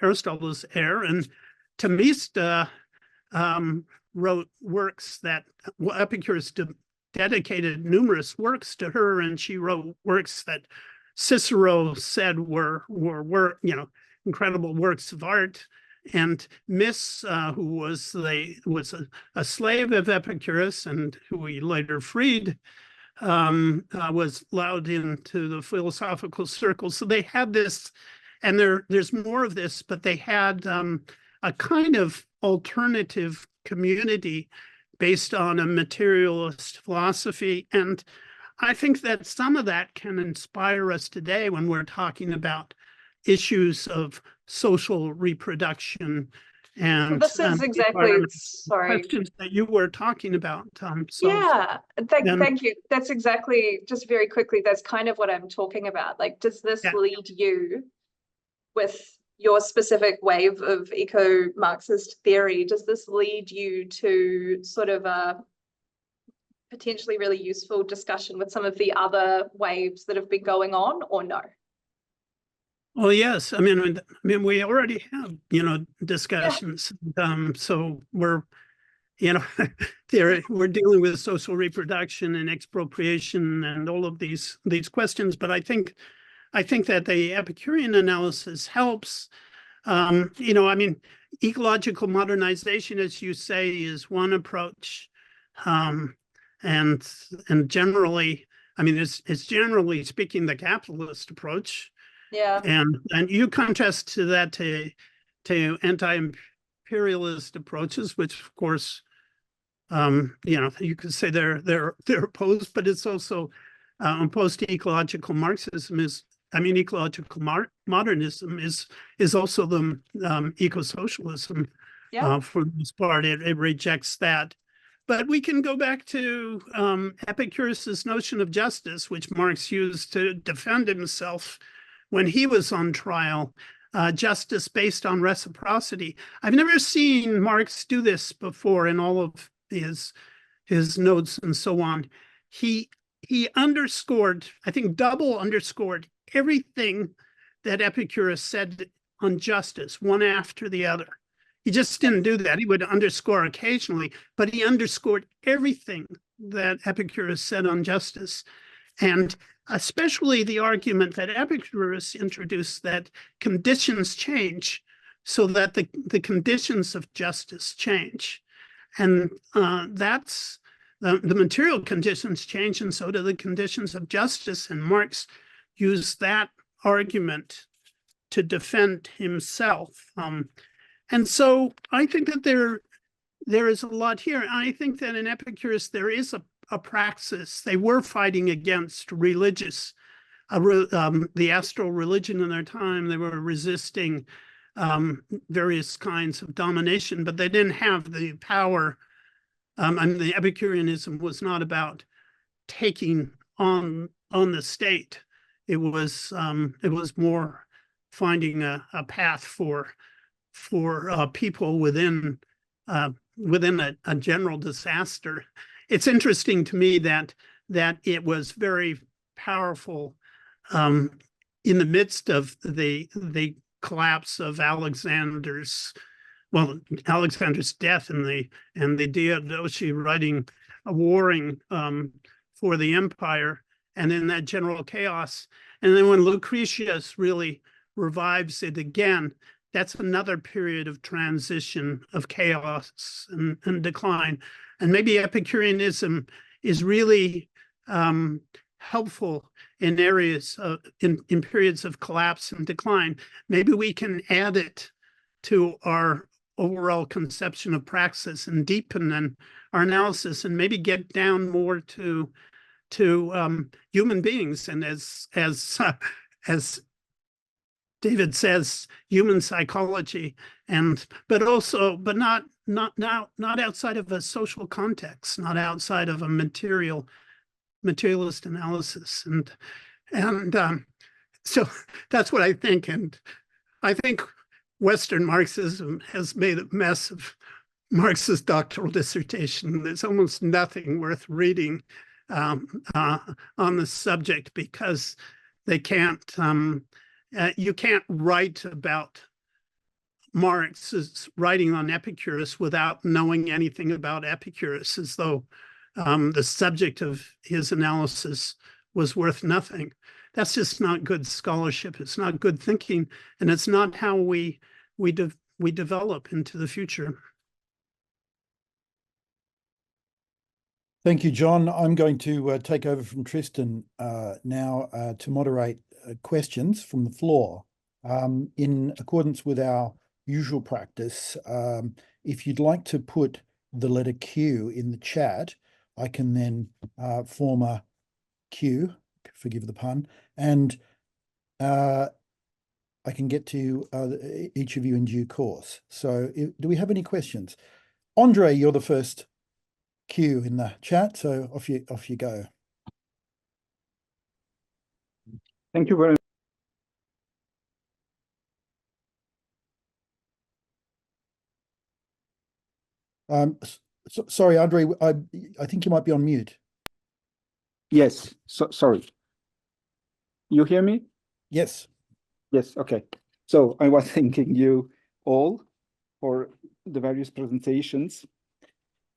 Aristotle's heir, and Themista wrote works that Epicurus dedicated numerous works to her, and she wrote works that Cicero said were incredible works of art. And Miss, who was a slave of Epicurus and who he later freed, was allowed into the philosophical circle. So they had this, and there's more of this, but they had a kind of alternative community based on a materialist philosophy. And I think that some of that can inspire us today when we're talking about issues of social reproduction and this is exactly, sorry, questions that you were talking about. Yeah, thank you. That's exactly, just very quickly, that's kind of what I'm talking about. Like, does this lead you with your specific wave of eco-Marxist theory? Does this lead you to sort of a potentially really useful discussion with some of the other waves that have been going on, or no? Well, yes. I mean, we already have, discussions. So we're, we're dealing with social reproduction and expropriation and all of these questions. But I think that the Epicurean analysis helps. Ecological modernization, as you say, is one approach, and generally, it's generally speaking the capitalist approach. Yeah. And you contrast to that to anti-imperialist approaches, which of course, you could say they're opposed, but it's also opposed to ecological Marxism. Ecological modernism is also the eco-socialism. Yeah. For the most part, it rejects that. But we can go back to Epicurus's notion of justice, which Marx used to defend himself when he was on trial, justice based on reciprocity. I've never seen Marx do this before in all of his notes and so on. He underscored, I think double underscored everything that Epicurus said on justice, one after the other. He just didn't do that. He would underscore occasionally, but he underscored everything that Epicurus said on justice. And especially the argument that Epicurus introduced that conditions change so that the conditions of justice change. And that's the material conditions change, and so do the conditions of justice. And Marx used that argument to defend himself. And so I think that there is a lot here. I think that in Epicurus, there is a praxis. They were fighting against religious, the astral religion in their time. They were resisting various kinds of domination, but they didn't have the power. The Epicureanism was not about taking on the state. It was more finding a path for people within a general disaster. It's interesting to me that it was very powerful in the midst of the collapse of Alexander's death and the Diadochi warring for the empire, and in that general chaos. And then when Lucretius really revives it again, that's another period of transition, of chaos and decline. And maybe Epicureanism is really helpful in areas in periods of collapse and decline. Maybe we can add it to our overall conception of praxis and deepen our analysis, and maybe get down more to human beings, and as David says, human psychology, but not outside of a social context, not outside of a materialist analysis, and so that's what I think, and I think Western Marxism has made a mess of Marx's doctoral dissertation. There's almost nothing worth reading on the subject because they can't. You can't write about Marx's writing on Epicurus without knowing anything about Epicurus, as though the subject of his analysis was worth nothing. That's just not good scholarship. It's not good thinking, and it's not how we develop into the future. Thank you, John. I'm going to take over from Tristan now to moderate questions from the floor. In accordance with our usual practice, if you'd like to put the letter Q in the chat, I can then form a queue, forgive the pun, and I can get to each of you in due course. So do we have any questions? Andre, you're the first Q in the chat, so off you go. Thank you very much. Sorry, Andre, I think you might be on mute. Yes, sorry. You hear me? Yes. Yes, okay. So I was thanking you all for the various presentations.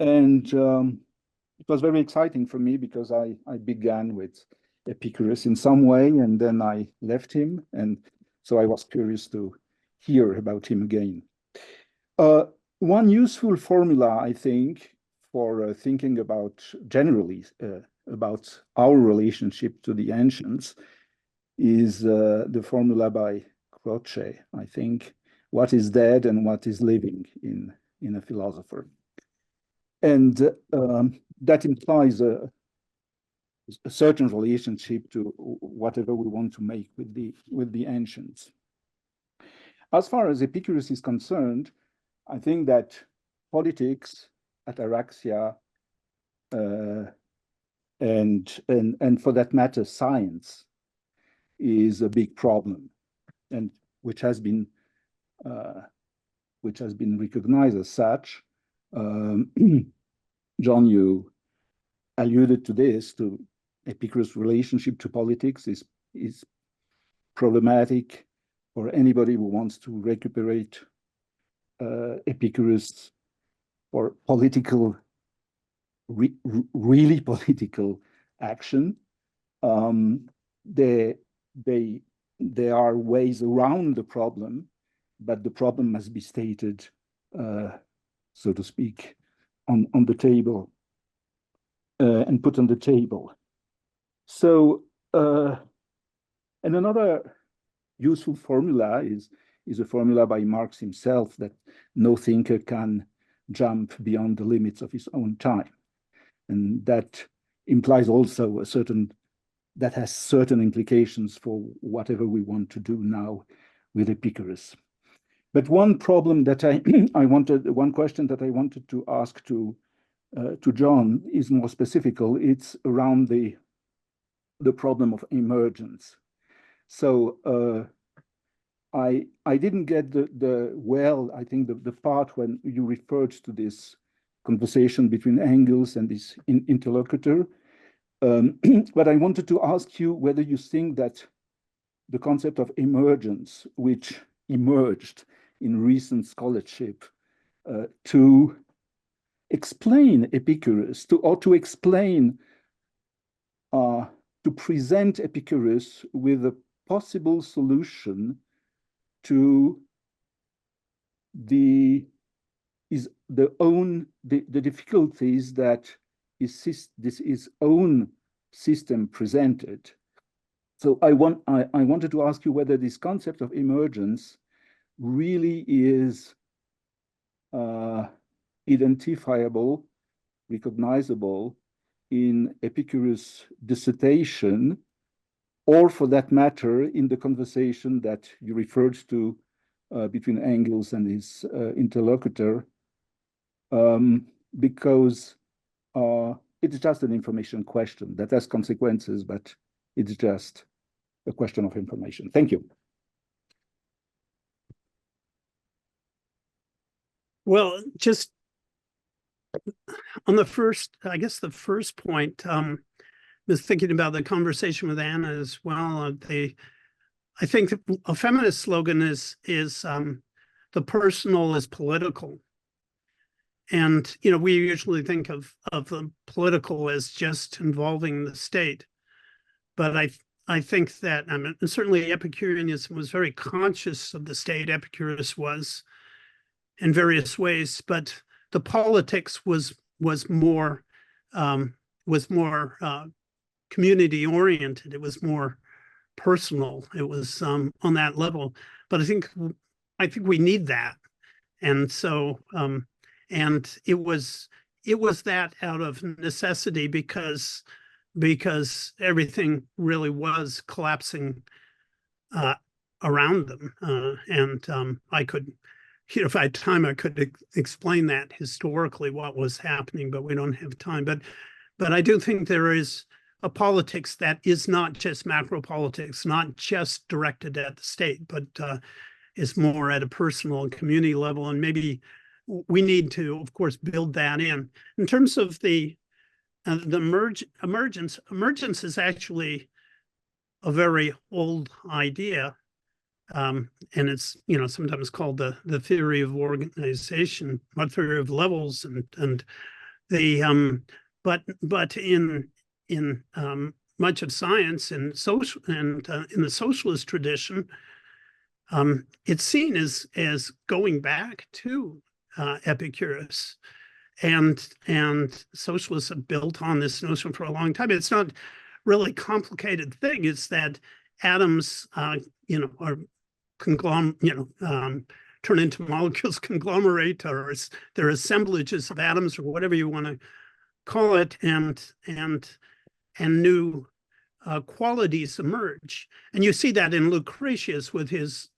And it was very exciting for me because I began with Epicurus in some way, and then I left him. And so I was curious to hear about him again. One useful formula, I think, for thinking about generally about our relationship to the ancients is the formula by Croce, I think, what is dead and what is living in a philosopher. And that implies a certain relationship to whatever we want to make with the ancients. As far as Epicurus is concerned, I think that politics, ataraxia, and for that matter, science is a big problem, and which has been recognized as such. John, you alluded to this, to Epicurus' relationship to politics is problematic for anybody who wants to recuperate Epicurus for political, really political action. There are ways around the problem, but the problem must be stated, so to speak, on the table and put on the table. So, and another useful formula is a formula by Marx himself, that no thinker can jump beyond the limits of his own time. And that implies also that has certain implications for whatever we want to do now with Epicurus. But one problem that one question that I wanted to ask to John is more specific. It's around the problem of emergence. So I didn't get I think the part when you referred to this conversation between Engels and his interlocutor. But I wanted to ask you whether you think that the concept of emergence, which emerged in recent scholarship to explain Epicurus, to explain, to present Epicurus with a possible solution to the difficulties that his own system presented. So I wanted to ask you whether this concept of emergence really is identifiable, recognizable in Epicurus' dissertation, or for that matter, in the conversation that you referred to between Engels and his interlocutor, because it's just an information question that has consequences, but it's just a question of information. Thank you. Well, just on the first, I guess the first point, was thinking about the conversation with Anna as well. I think a feminist slogan is the personal is political. And, you know, we usually think of the political as just involving the state. But I think that, I mean, certainly Epicureanism was very conscious of the state. Epicurus was in various ways, but the politics was more community oriented. It was more personal. It was on that level. But I think we need that, and so and it was that out of necessity because everything really was collapsing around them, and I could, you know, if I had time, I could explain that historically what was happening, but we don't have time. But I do think there is a politics that is not just macro politics, not just directed at the state, but is more at a personal and community level. And maybe we need to, of course, build that in. In terms of the emergence is actually a very old idea. And it's, you know, sometimes called the theory of organization, or theory of levels, and the but in much of science and social and in the socialist tradition, it's seen as going back to Epicurus, and socialists have built on this notion for a long time. It's not really complicated thing. It's that atoms, you know, are turn into molecules, conglomerate, or they're assemblages of atoms, or whatever you want to call it, and new qualities emerge. And you see that in Lucretius with his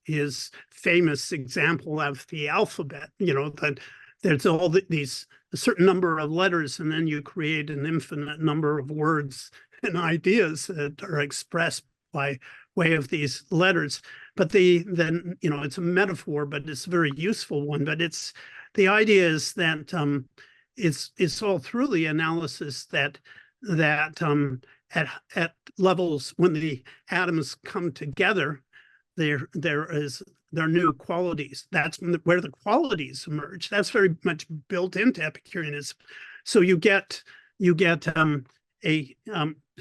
famous example of the alphabet, you know, that there's all these a certain number of letters, and then you create an infinite number of words and ideas that are expressed by way of these letters. But then, you know, it's a metaphor, but it's a very useful one. But the idea is that it's all through the analysis that at levels when the atoms come together, there are new qualities. That's where the qualities emerge. That's very much built into Epicureanism. So you get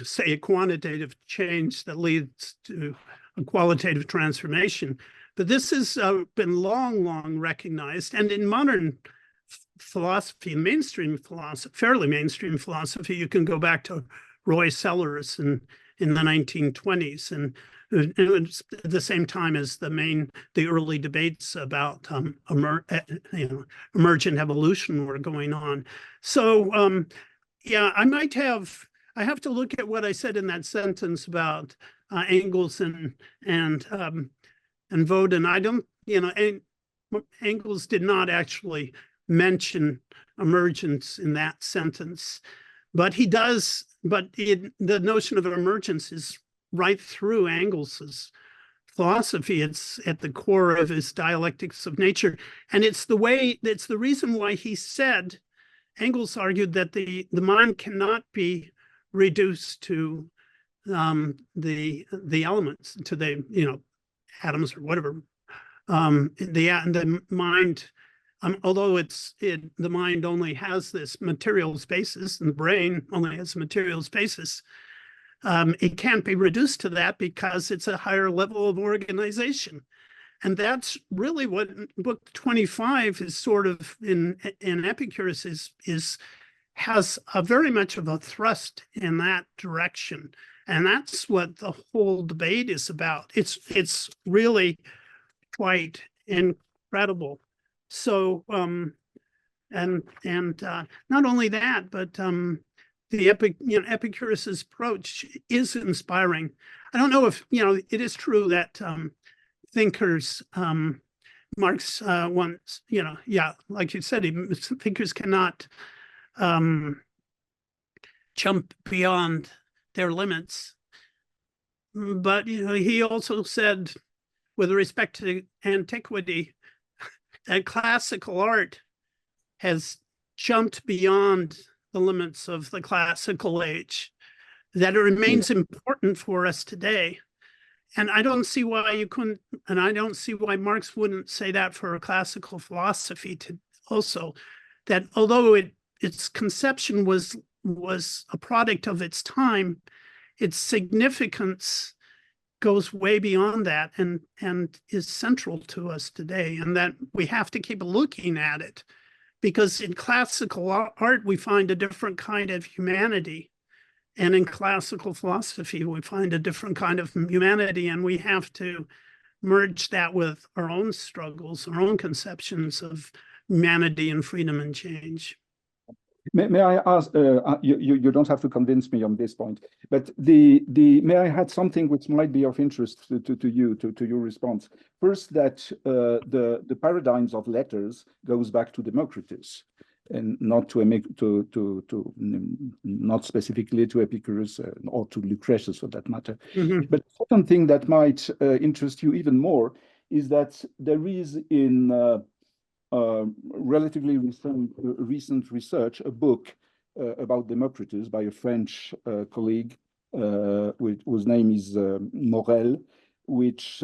say a quantitative change that leads to a qualitative transformation. But this has been long recognized, and in modern philosophy, mainstream philosophy, fairly mainstream philosophy, you can go back to Roy Sellers in the 1920s, and it was at the same time as the early debates about emergent evolution were going on. So yeah, I have to look at what I said in that sentence about Engels and Voden. I don't, you know, Engels did not actually mention emergence in that sentence, but he does. But the notion of emergence is right through Engels's philosophy. It's at the core of his dialectics of nature, and it's the reason why he said, Engels argued that the mind cannot be reduced to the elements, to the, you know, atoms or whatever. The mind, although the mind only has this material basis, and the brain only has material basis, it can't be reduced to that because it's a higher level of organization. And really what book 25 is sort of in Epicurus has a very much of a thrust in that direction. And that's what the whole debate is about. It's really quite incredible. So, and not only that, but Epicurus's approach is inspiring. I don't know if, it is true that thinkers, Marx once, like you said, thinkers cannot jump beyond their limits. But, he also said, with respect to antiquity, that classical art has jumped beyond the limits of the classical age, that it remains important for us today. And I don't see why you couldn't, and I don't see why Marx wouldn't say that for a classical philosophy to also, that although its conception was a product of its time, its significance goes way beyond that and is central to us today, and that we have to keep looking at it, because in classical art we find a different kind of humanity, and in classical philosophy we find a different kind of humanity, and we have to merge that with our own struggles, our own conceptions of humanity and freedom and change. May I ask? You don't have to convince me on this point, but may I add something which might be of interest to you, to your response? First, that the paradigms of letters goes back to Democritus, and not not specifically to Epicurus or to Lucretius for that matter. But the second thing that might interest you even more is that there is in relatively recent research, a book about Democritus by a French colleague whose name is Morel, which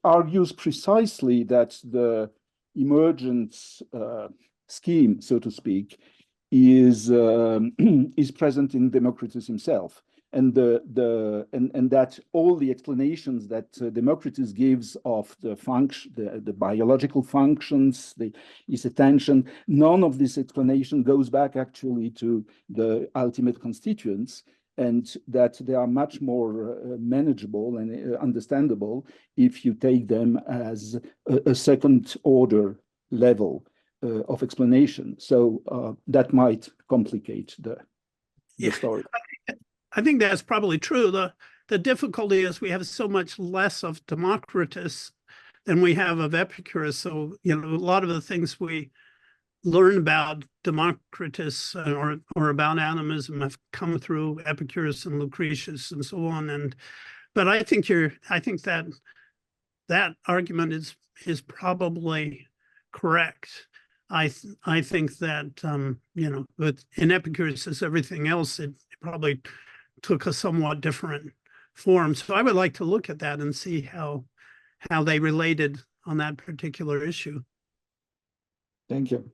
argues precisely that the emergence scheme, so to speak, is present in Democritus himself. And that all the explanations that Democritus gives of the function, the biological functions, his attention, none of this explanation goes back actually to the ultimate constituents, and that they are much more manageable and understandable if you take them as a second order level of explanation. So that might complicate the story. I think that's probably true. The difficulty is we have so much less of Democritus than we have of Epicurus. So, a lot of the things we learn about Democritus or about animism have come through Epicurus and Lucretius and so on. But I think that argument is probably correct. I think that but in Epicurus, as everything else, it probably took a somewhat different form. So I would like to look at that and see how they related on that particular issue. Thank you.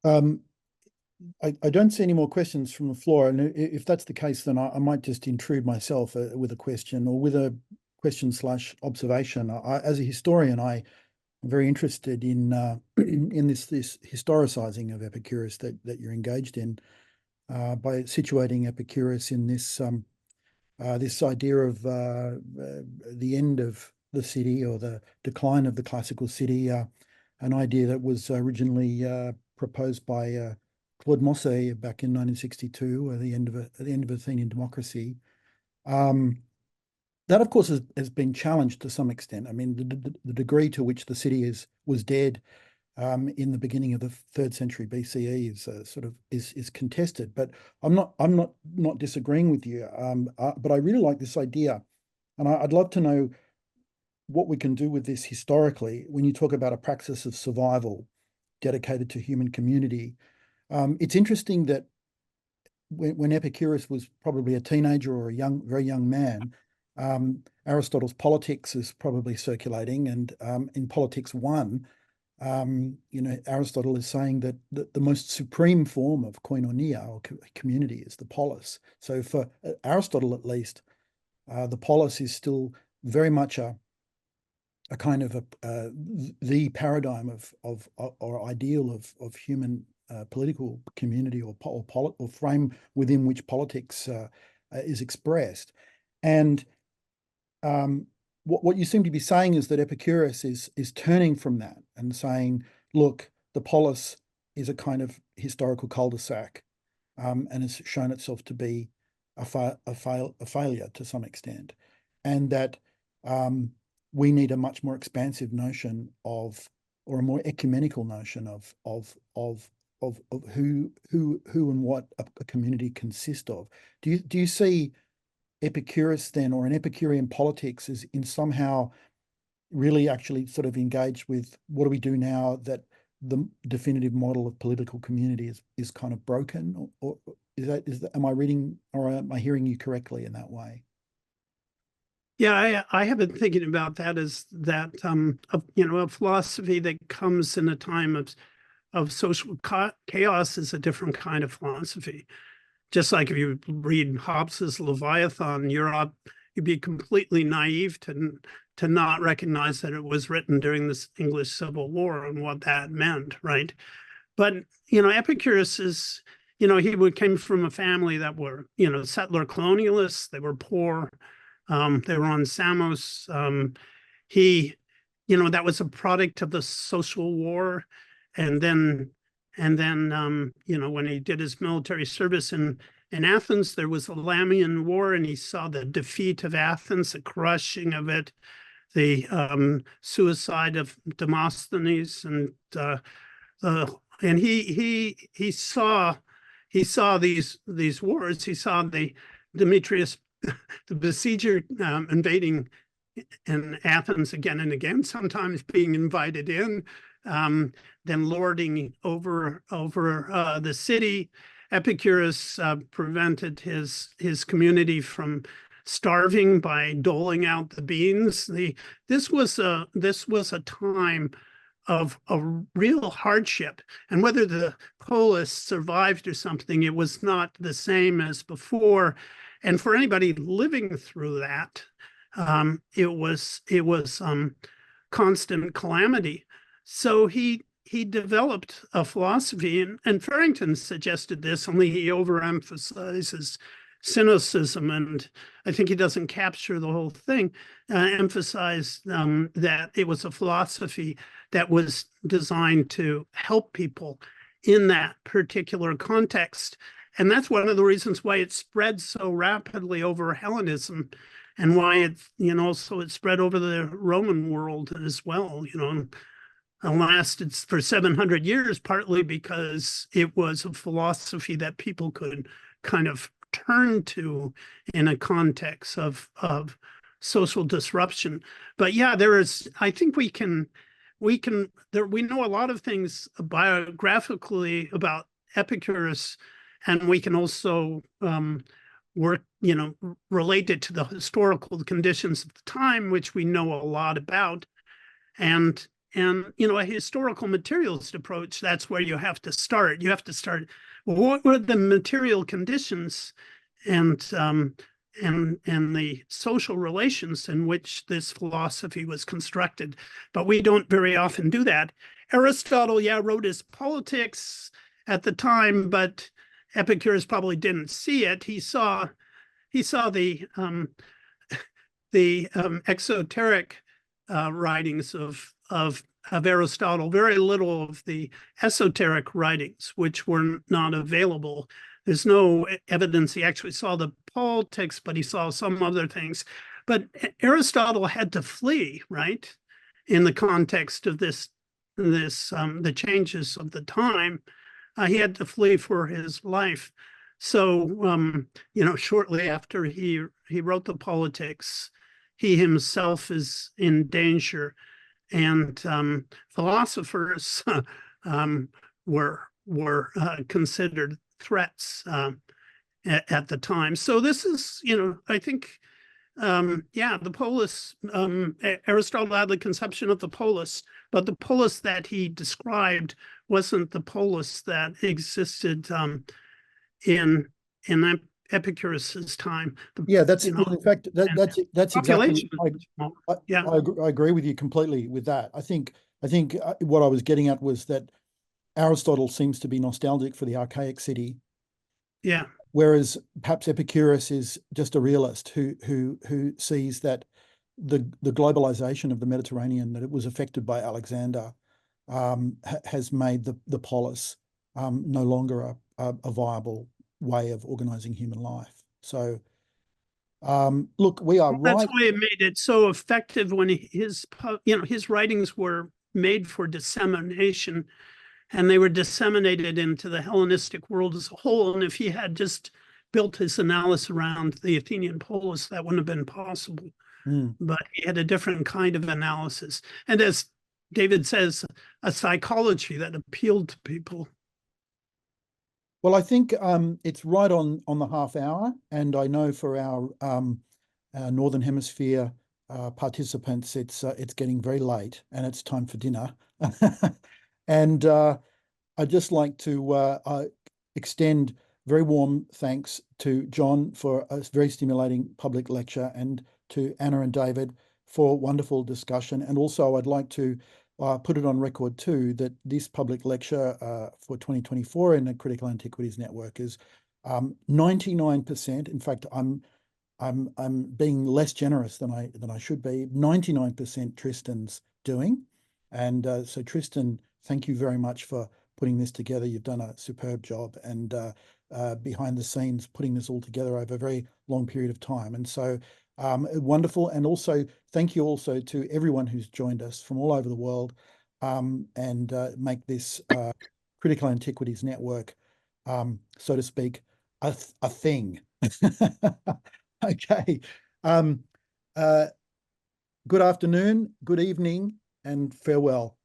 I don't see any more questions from the floor, and if that's the case, then I might just intrude myself with a question, or with a question / observation. As a historian, I'm very interested in this historicizing of Epicurus that you're engaged in, by situating Epicurus in this this idea of the end of the city, or the decline of the classical city, an idea that was originally proposed by Claude Mosse back in 1962, at the end of Athenian democracy. That, of course, has been challenged to some extent. I mean, the degree to which the city was dead in the beginning of the 3rd century BCE is contested. But I'm not disagreeing with you. But I really like this idea, and I'd love to know what we can do with this historically. When you talk about a praxis of survival dedicated to human community, it's interesting that when Epicurus was probably a teenager or a very young man, Aristotle's Politics is probably circulating, and in Politics 1, Aristotle is saying that the most supreme form of koinonia, or community, is the polis. So for Aristotle, at least, the polis is still very much a kind of the paradigm of or ideal of human political community, or frame within which politics is expressed. And what you seem to be saying is that Epicurus is turning from that and saying, look, the polis is a kind of historical cul-de-sac. and has shown itself to be a failure to some extent, and that we need a much more expansive notion of, or a more ecumenical notion of who and what a community consists of. Do you see Epicurus then, or an Epicurean politics, is in somehow really actually sort of engaged with what do we do now that the definitive model of political community is kind of broken, or is that am I reading, or am I hearing you correctly in that way? Yeah, I have been thinking about that as that a philosophy that comes in a time of social chaos is a different kind of philosophy. Just like if you read Hobbes's Leviathan, you'd be completely naive to not recognize that it was written during this English Civil War and what that meant, right? But Epicurus is, he came from a family that were, settler colonialists. They were poor. They were on Samos. That was a product of the social war. And then, when he did his military service in Athens, there was the Lamian War, and he saw the defeat of Athens, the crushing of it, the suicide of Demosthenes, and he saw these wars. He saw the Demetrius, the besieger, invading in Athens again and again, sometimes being invited in, then lording over the city. Epicurus prevented his community from starving by doling out the beans. This was a time of a real hardship, and whether the polis survived or something, it was not the same as before. And for anybody living through that, it was constant calamity. So he developed a philosophy, and Farrington suggested this, only he overemphasizes cynicism, and I think he doesn't capture the whole thing, emphasize that it was a philosophy that was designed to help people in that particular context. And that's one of the reasons why it spread so rapidly over Hellenism, and why it spread over the Roman world as well, and lasted for 700 years, partly because it was a philosophy that people could kind of turn to in a context of social disruption. But yeah, I think we know a lot of things biographically about Epicurus, and we can also relate it to the historical conditions of the time, which we know a lot about. And a historical materialist approach, that's where you have to start. You have to start, what were the material conditions and the social relations in which this philosophy was constructed. But we don't very often do that. Aristotle, wrote his Politics at the time, but Epicurus probably didn't see it. He saw the exoteric writings of Aristotle, very little of the esoteric writings, which were not available. There's no evidence he actually saw the Politics, but he saw some other things. But Aristotle had to flee, right, in the context of the changes of the time. He had to flee for his life. So, shortly after he wrote the Politics, he himself is in danger, and philosophers were considered threats at the time. So this is, I think, the polis. Aristotle had the conception of the polis, but the polis that he described wasn't the polis that existed in Epicurus's time. That's in fact that's exactly. I agree with you completely with that. I think what I was getting at was that Aristotle seems to be nostalgic for the archaic city. Yeah. Whereas perhaps Epicurus is just a realist who sees that the globalization of the Mediterranean, that it was affected by Alexander, has made the polis no longer a viable way of organizing human life. So, look, we are That's right. why it made it so effective when his writings were made for dissemination, and they were disseminated into the Hellenistic world as a whole. And if he had just built his analysis around the Athenian polis, that wouldn't have been possible. But he had a different kind of analysis. And as David says, a psychology that appealed to people. Well, I think it's right on the half hour, and I know for our Northern Hemisphere participants, it's getting very late and it's time for dinner. And I'd just like to extend very warm thanks to John for a very stimulating public lecture, and to Anna and David for wonderful discussion. And also I'd like to put it on record too that this public lecture for 2024 in the Critical Antiquities Network is 99%. In fact, I'm being less generous than I should be. 99% Tristan's doing, and so Tristan, thank you very much for putting this together. You've done a superb job, and behind the scenes putting this all together over a very long period of time. And so wonderful. And also thank you also to everyone who's joined us from all over the world, and make this Critical Antiquities Network, so to speak, a thing. Okay. Good afternoon, good evening, and farewell.